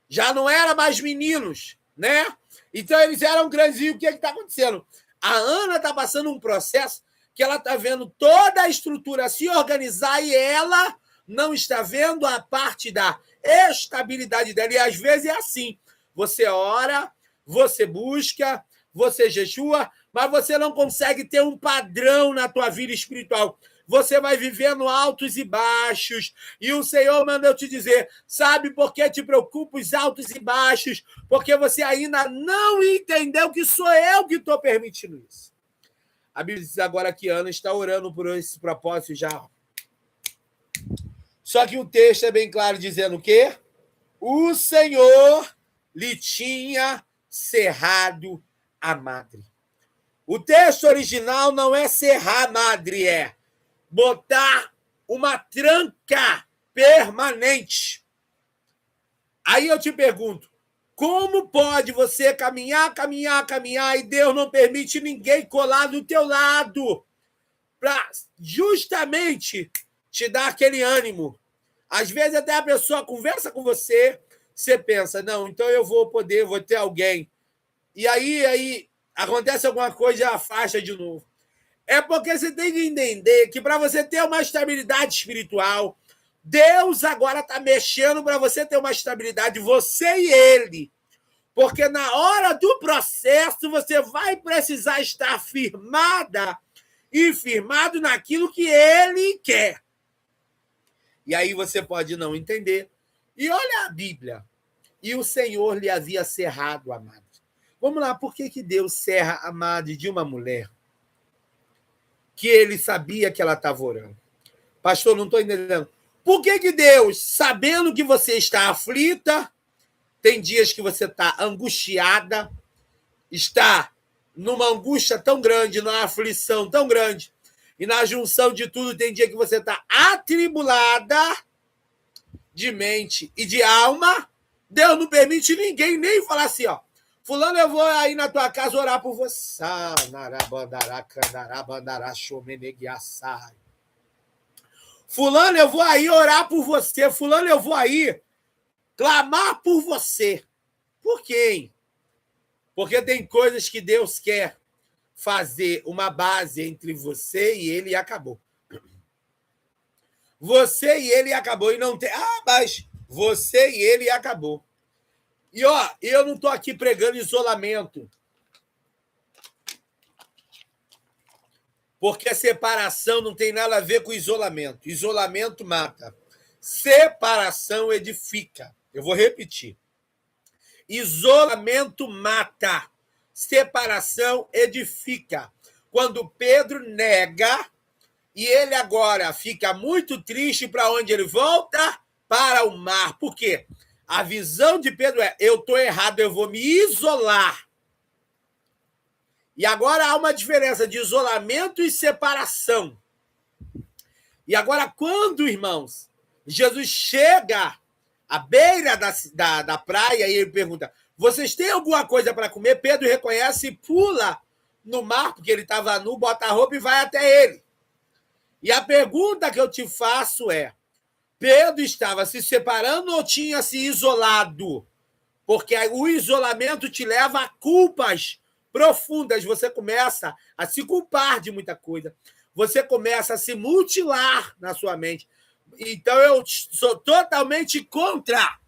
Já não era mais meninos, né? Então, eles eram grandes. E o que está acontecendo? A Ana está passando um processo que ela está vendo toda a estrutura se organizar e ela não está vendo a parte da estabilidade dela. E, às vezes, é assim. Você ora, você busca, você jejua, mas você não consegue ter um padrão na tua vida espiritual. Você vai vivendo altos e baixos, e o Senhor manda eu te dizer, sabe por que te preocupa os altos e baixos? Porque você ainda não entendeu que sou eu que estou permitindo isso. A Bíblia diz agora que Ana está orando por esse propósito já. Só que o texto é bem claro dizendo o quê? O Senhor lhe tinha cerrado a madre. O texto original não é cerrar a madre, é botar uma tranca permanente. Aí eu te pergunto, como pode você caminhar e Deus não permite ninguém colar do teu lado para justamente te dar aquele ânimo? Às vezes até a pessoa conversa com você, você pensa, não, então eu vou ter alguém. E aí acontece alguma coisa e afasta de novo. É porque você tem que entender que para você ter uma estabilidade espiritual, Deus agora está mexendo para você ter uma estabilidade, você e Ele. Porque na hora do processo, você vai precisar estar firmada e firmado naquilo que Ele quer. E aí você pode não entender. E olha a Bíblia. E o Senhor lhe havia cerrado a madre. Vamos lá, por que Deus cerra a madre de uma mulher que ele sabia que ela estava orando? Pastor, não estou entendendo. Por que Deus, sabendo que você está aflita, tem dias que você está angustiada, está numa angústia tão grande, numa aflição tão grande, e na junção de tudo tem dia que você está atribulada de mente e de alma, Deus não permite ninguém nem falar assim, ó, fulano, eu vou aí na tua casa orar por você. Fulano, eu vou aí orar por você. Fulano, eu vou aí clamar por você. Por quem? Porque tem coisas que Deus quer fazer uma base entre você e ele e acabou. Você e ele acabou. E não tem... mas você e ele acabou. E, ó, eu não estou aqui pregando isolamento. Porque a separação não tem nada a ver com isolamento. Isolamento mata. Separação edifica. Eu vou repetir. Isolamento mata. Separação edifica. Quando Pedro nega, e ele agora fica muito triste, para onde ele volta? Para o mar. Por quê? A visão de Pedro é, eu estou errado, eu vou me isolar. E agora há uma diferença de isolamento e separação. E agora, quando, irmãos, Jesus chega à beira da praia e ele pergunta, vocês têm alguma coisa para comer? Pedro reconhece e pula no mar, porque ele estava nu, bota a roupa e vai até ele. E a pergunta que eu te faço é, Pedro estava se separando ou tinha se isolado? Porque o isolamento te leva a culpas profundas. Você começa a se culpar de muita coisa. Você começa a se mutilar na sua mente. Então, eu sou totalmente contra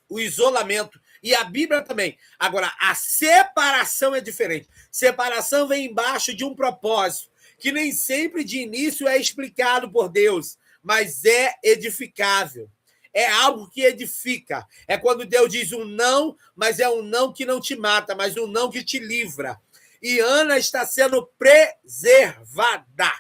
o isolamento. E a Bíblia também. Agora, a separação é diferente. Separação vem embaixo de um propósito, que nem sempre de início é explicado por Deus, mas é edificável. É algo que edifica. É quando Deus diz um não, mas é um não que não te mata, mas um não que te livra. E Ana está sendo preservada.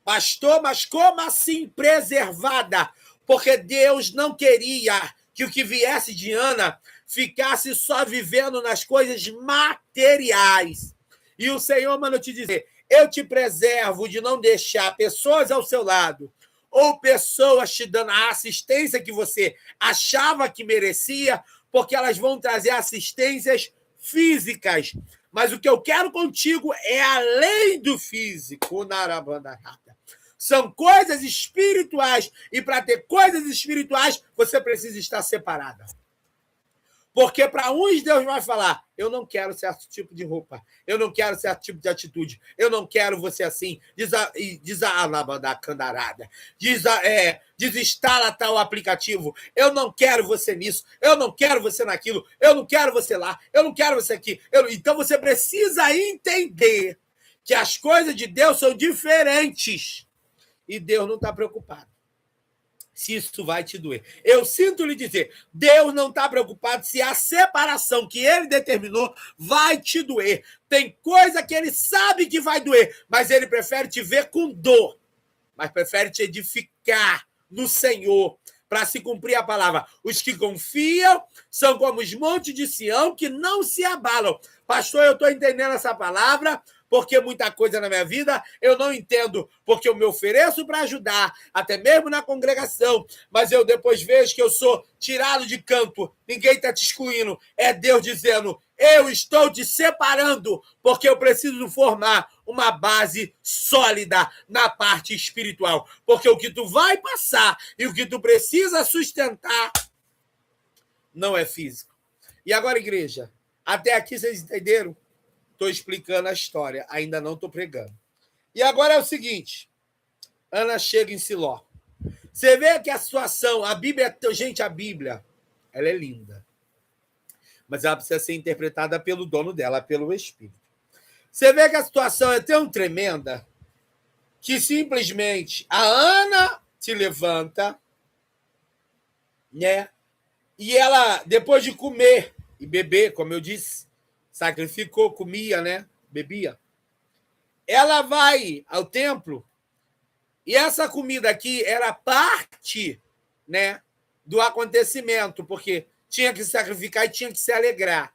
Pastor, mas como assim preservada? Porque Deus não queria que o que viesse de Ana ficasse só vivendo nas coisas materiais. E o Senhor manda te dizer, eu te preservo de não deixar pessoas ao seu lado ou pessoas te dando a assistência que você achava que merecia, porque elas vão trazer assistências físicas. Mas o que eu quero contigo é além do físico. São coisas espirituais. E para ter coisas espirituais, você precisa estar separada. Porque para uns Deus vai falar, eu não quero certo tipo de roupa, eu não quero certo tipo de atitude, eu não quero você assim, desinstala tal aplicativo, eu não quero você nisso, eu não quero você naquilo, eu não quero você lá, eu não quero você aqui. Então você precisa entender que as coisas de Deus são diferentes e Deus não está preocupado se isso vai te doer. Eu sinto lhe dizer, Deus não está preocupado se a separação que ele determinou vai te doer. Tem coisa que ele sabe que vai doer, mas ele prefere te ver com dor, mas prefere te edificar no Senhor, para se cumprir a palavra. Os que confiam são como os montes de Sião que não se abalam. Pastor, eu estou entendendo essa palavra, porque muita coisa na minha vida eu não entendo, porque eu me ofereço para ajudar, até mesmo na congregação, mas eu depois vejo que eu sou tirado de canto, ninguém está te excluindo, é Deus dizendo, eu estou te separando, porque eu preciso formar uma base sólida na parte espiritual, porque o que tu vai passar e o que tu precisa sustentar não é físico. E agora, igreja, até aqui vocês entenderam? Estou explicando a história, ainda não estou pregando. E agora é o seguinte, Ana chega em Siló. Você vê que a situação, a Bíblia, gente, a Bíblia, ela é linda. Mas ela precisa ser interpretada pelo dono dela, pelo Espírito. Você vê que a situação é tão tremenda que simplesmente a Ana se levanta, né? E ela, depois de comer e beber, como eu disse, sacrificou, comia, né? Bebia. Ela vai ao templo E essa comida aqui era parte, né, do acontecimento, porque tinha que sacrificar e tinha que se alegrar.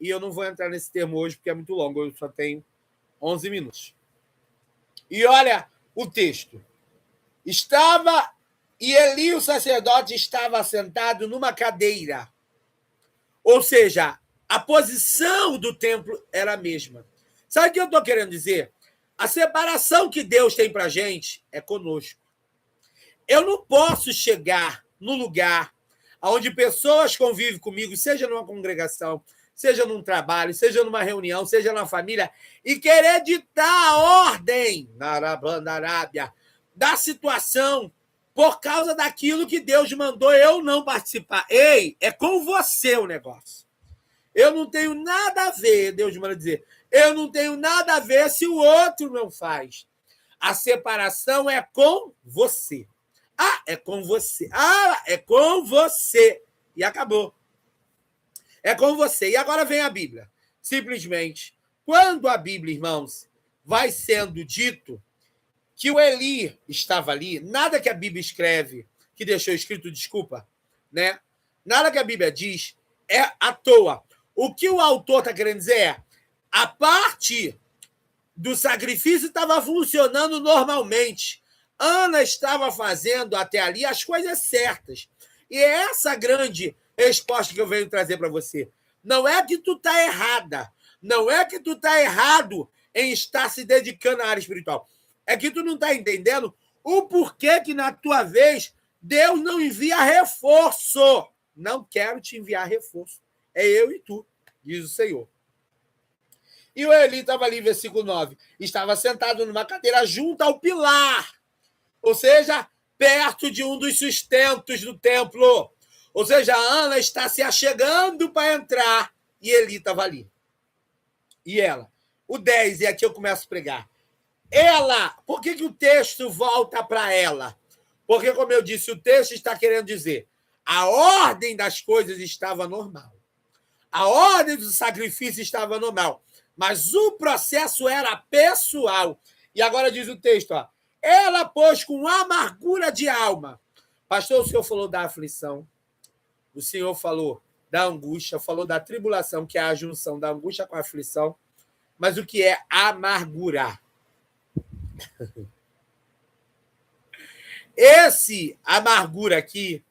E eu não vou entrar nesse termo hoje, porque é muito longo, eu só tenho 11 minutos. E olha o texto. E Eli, o sacerdote, estava sentado numa cadeira. Ou seja, a posição do templo era a mesma. Sabe o que eu estou querendo dizer? A separação que Deus tem para a gente é conosco. Eu não posso chegar no lugar onde pessoas convivem comigo, seja numa congregação, seja num trabalho, seja numa reunião, seja na família, e querer ditar a ordem na Arábia da situação por causa daquilo que Deus mandou eu não participar. Ei, é com você o negócio. Eu não tenho nada a ver, Deus manda dizer, eu não tenho nada a ver se o outro não faz. A separação é com você. Ah, é com você. Ah, é com você. E acabou. É com você. E agora vem a Bíblia. Simplesmente, quando a Bíblia, irmãos, vai sendo dito que o Eli estava ali, nada que a Bíblia escreve, que deixou escrito, desculpa, né? Nada que a Bíblia diz é à toa. O que o autor está querendo dizer é a parte do sacrifício estava funcionando normalmente. Ana estava fazendo até ali as coisas certas. E é essa grande resposta que eu venho trazer para você. Não é que tu está errada. Não é que tu está errado em estar se dedicando à área espiritual. É que tu não está entendendo o porquê que, na tua vez, Deus não envia reforço. Não quero te enviar reforço. É eu e tu, diz o Senhor. E o Eli estava ali, versículo 9. Estava sentado numa cadeira junto ao pilar. Ou seja, perto de um dos sustentos do templo. Ou seja, a Ana está se achegando para entrar e Eli estava ali. E ela? O 10, e aqui eu começo a pregar. Ela, por que o texto volta para ela? Porque, como eu disse, o texto está querendo dizer a ordem das coisas estava normal. A ordem do sacrifício estava normal. Mas o processo era pessoal. E agora diz o texto, ó. Ela, pois, com amargura de alma. Pastor, o senhor falou da aflição. O senhor falou da angústia, falou da tribulação, que é a junção da angústia com a aflição. Mas o que é amargura? Esse amargura aqui,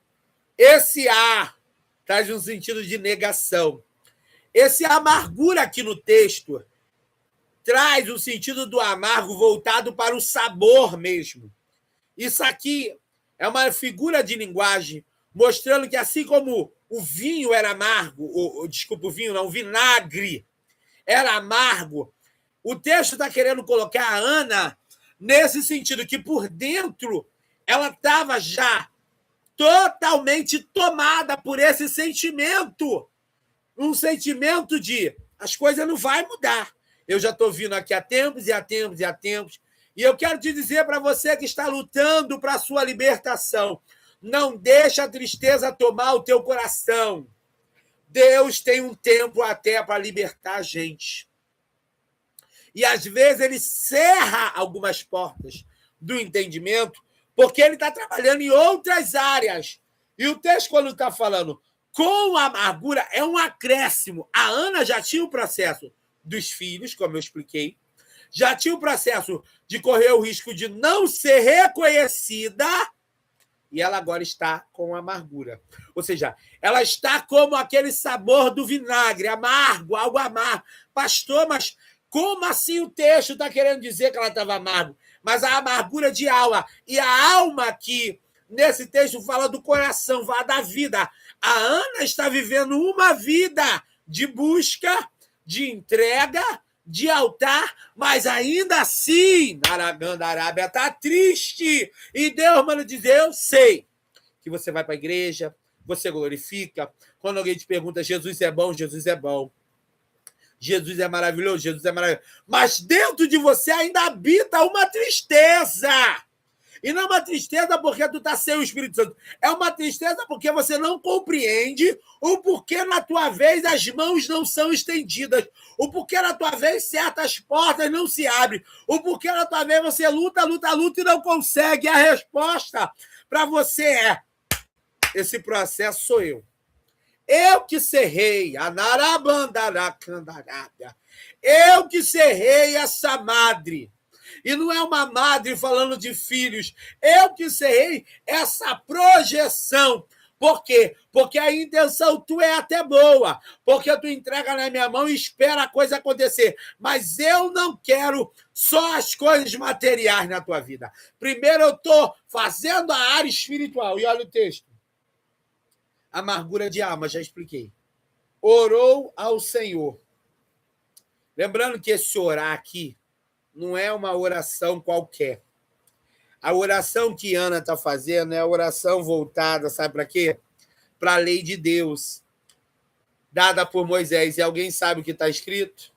esse A, traz um sentido de negação. Esse amargura aqui no texto traz o sentido do amargo voltado para o sabor mesmo. Isso aqui é uma figura de linguagem mostrando que assim como o vinho era amargo, o vinagre era amargo, o texto está querendo colocar a Ana nesse sentido, que por dentro ela estava já totalmente tomada por esse sentimento. Um sentimento de as coisas não vão mudar. Eu já estou vindo aqui há tempos e há tempos e há tempos. E eu quero te dizer para você que está lutando para a sua libertação, não deixa a tristeza tomar o teu coração. Deus tem um tempo até para libertar a gente. E às vezes ele cerra algumas portas do entendimento, porque ele está trabalhando em outras áreas. E o texto, quando está falando com amargura, é um acréscimo. A Ana já tinha o processo dos filhos, como eu expliquei, já tinha o processo de correr o risco de não ser reconhecida, e ela agora está com amargura. Ou seja, ela está como aquele sabor do vinagre, amargo, algo amargo. Pastor, mas como assim o texto está querendo dizer que ela estava amargo? Mas a amargura de alma. E a alma aqui, nesse texto, fala do coração, fala da vida. A Ana está vivendo uma vida de busca, de entrega, de altar, mas ainda assim, na Arábia está triste. E Deus manda dizer, eu sei que você vai para a igreja, você glorifica. Quando alguém te pergunta, Jesus é bom, Jesus é bom. Jesus é maravilhoso, Jesus é maravilhoso. Mas dentro de você ainda habita uma tristeza. E não é uma tristeza porque tu está sem o Espírito Santo. É uma tristeza porque você não compreende o porquê na tua vez as mãos não são estendidas. O porquê na tua vez certas portas não se abrem. O porquê na tua vez você luta e não consegue. A resposta para você é: esse processo sou eu. Eu que serrei, eu que serrei essa madre. E não é uma madre falando de filhos. Eu que serrei essa projeção. Por quê? Porque a intenção tua é até boa. Porque tu entrega na minha mão e espera a coisa acontecer. Mas eu não quero só as coisas materiais na tua vida. Primeiro eu estou fazendo a área espiritual. E olha o texto. Amargura de alma, já expliquei. Orou ao Senhor. Lembrando que esse orar aqui não é uma oração qualquer. A oração que Ana está fazendo é a oração voltada, sabe para quê? Para a lei de Deus, dada por Moisés. E alguém sabe o que está escrito?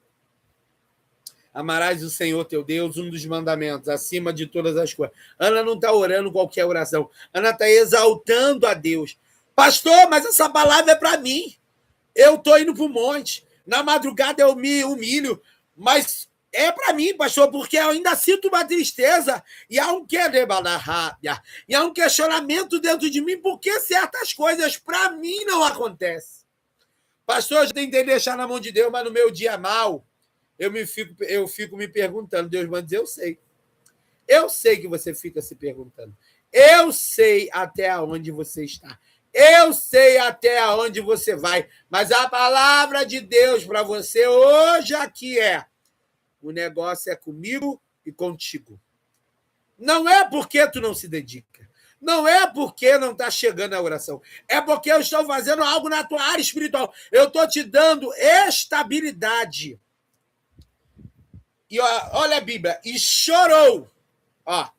Amarás o Senhor teu Deus, um dos mandamentos, acima de todas as coisas. Ana não está orando qualquer oração. Ana está exaltando a Deus. Pastor, mas essa palavra é para mim. Eu estou indo para o monte. Na madrugada eu me humilho. Mas é para mim, pastor, porque eu ainda sinto uma tristeza. E há um e há um questionamento dentro de mim, porque certas coisas para mim não acontecem. Pastor, eu tentei deixar na mão de Deus, mas no meu dia mal, eu fico me perguntando. Deus manda dizer, eu sei. Eu sei que você fica se perguntando. Eu sei até onde você está. Eu sei até onde você vai. Mas a palavra de Deus para você hoje aqui é: o negócio é comigo e contigo. Não é porque tu não se dedica. Não é porque não está chegando a oração. É porque eu estou fazendo algo na tua área espiritual. Eu estou te dando estabilidade. E olha a Bíblia. E chorou. Ó,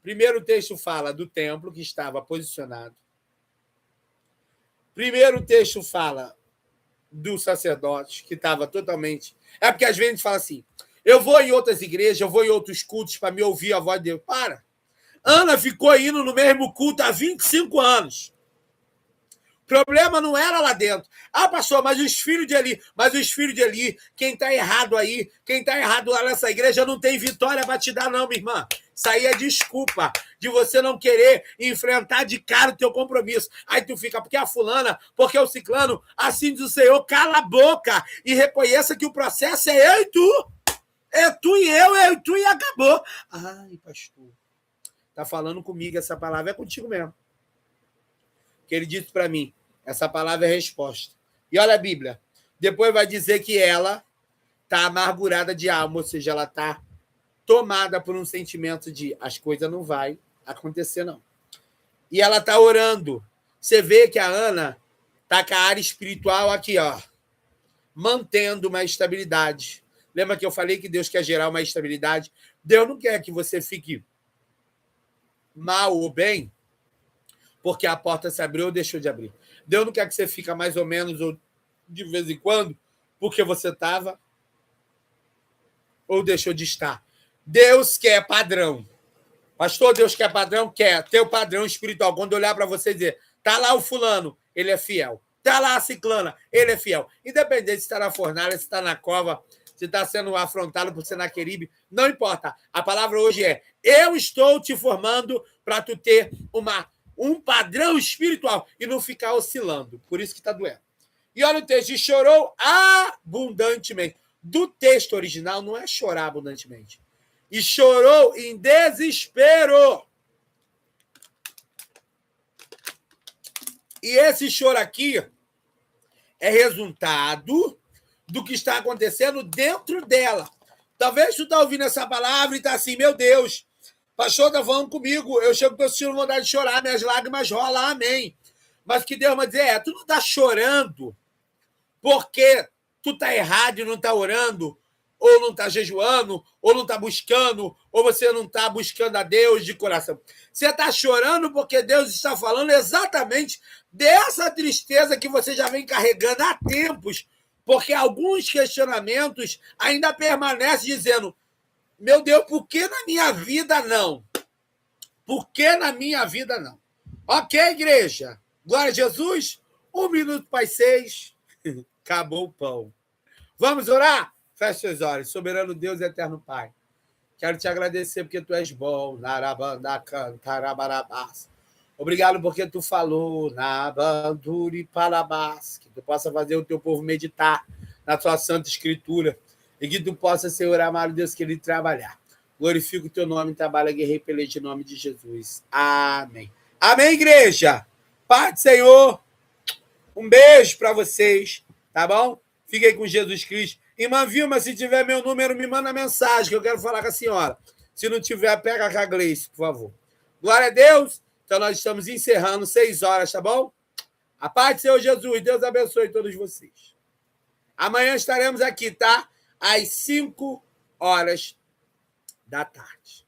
primeiro texto fala do templo que estava posicionado. Primeiro texto fala do sacerdote que estava totalmente... É porque às vezes a gente fala assim, eu vou em outras igrejas, eu vou em outros cultos para me ouvir a voz de Deus. Para! Ana ficou indo no mesmo culto há 25 anos. O problema não era lá dentro. Ah, pastor, mas os filhos de Eli, quem está errado aí, quem está errado lá nessa igreja não tem vitória para te dar não, minha irmã. Isso aí é desculpa de você não querer enfrentar de cara o teu compromisso. Aí tu fica, porque a fulana, porque o ciclano, assim diz o Senhor, cala a boca e reconheça que o processo é eu e tu. É tu e eu e tu e acabou. Ai, pastor, tá falando comigo, essa palavra é contigo mesmo. Que ele disse para mim, essa palavra é resposta. E olha a Bíblia, depois vai dizer que ela está amargurada de alma, ou seja, ela está tomada por um sentimento de as coisas não vai acontecer, não. E ela está orando. Você vê que a Ana está com a área espiritual aqui, ó, mantendo uma estabilidade. Lembra que eu falei que Deus quer gerar uma estabilidade? Deus não quer que você fique mal ou bem porque a porta se abriu ou deixou de abrir. Deus não quer que você fique mais ou menos ou de vez em quando porque você estava ou deixou de estar. Deus quer padrão. Pastor, Deus quer padrão? Quer. Teu padrão espiritual. Quando olhar para você e dizer, tá lá o fulano, ele é fiel. Tá lá a ciclana, ele é fiel. Independente se está na fornalha, se está na cova, se está sendo afrontado por Senaqueribe, não importa. A palavra hoje é, eu estou te formando para tu ter um padrão espiritual e não ficar oscilando. Por isso que está doendo. E olha o texto, e chorou abundantemente. Do texto original não é chorar abundantemente. E chorou em desespero. E esse choro aqui é resultado do que está acontecendo dentro dela. Talvez tu está ouvindo essa palavra e está assim, meu Deus, pastor, tá falando comigo, eu chego com eu sinto vontade de chorar, minhas lágrimas rolam, amém. Mas que Deus vai dizer, tu não está chorando porque tu está errado e não está orando, ou não está jejuando, ou não está buscando, ou você não está buscando a Deus de coração. Você está chorando porque Deus está falando exatamente dessa tristeza que você já vem carregando há tempos, porque alguns questionamentos ainda permanecem dizendo, meu Deus, por que na minha vida não? Por que na minha vida não? Ok, igreja. Glória a Jesus. 1 minuto para as 6. Acabou o pão. Vamos orar? Feche os olhos. Soberano Deus e eterno Pai. Quero te agradecer porque tu és bom. Obrigado porque tu falou na banduri parabás, que tu possa fazer o teu povo meditar na tua santa escritura e que tu possa, Senhor amado Deus, querido, trabalhar. Glorifico o teu nome, trabalha, guerreiro, peleja em nome de Jesus. Amém. Amém, igreja. Pai do Senhor. Um beijo para vocês, tá bom? Fiquem com Jesus Cristo. Irmã Vilma, se tiver meu número, me manda mensagem, que eu quero falar com a senhora. Se não tiver, pega com a Gleice, por favor. Glória a Deus. Então, nós estamos encerrando 6 horas, tá bom? A paz do Senhor Jesus. Deus abençoe todos vocês. Amanhã estaremos aqui, tá? Às 5 horas da tarde.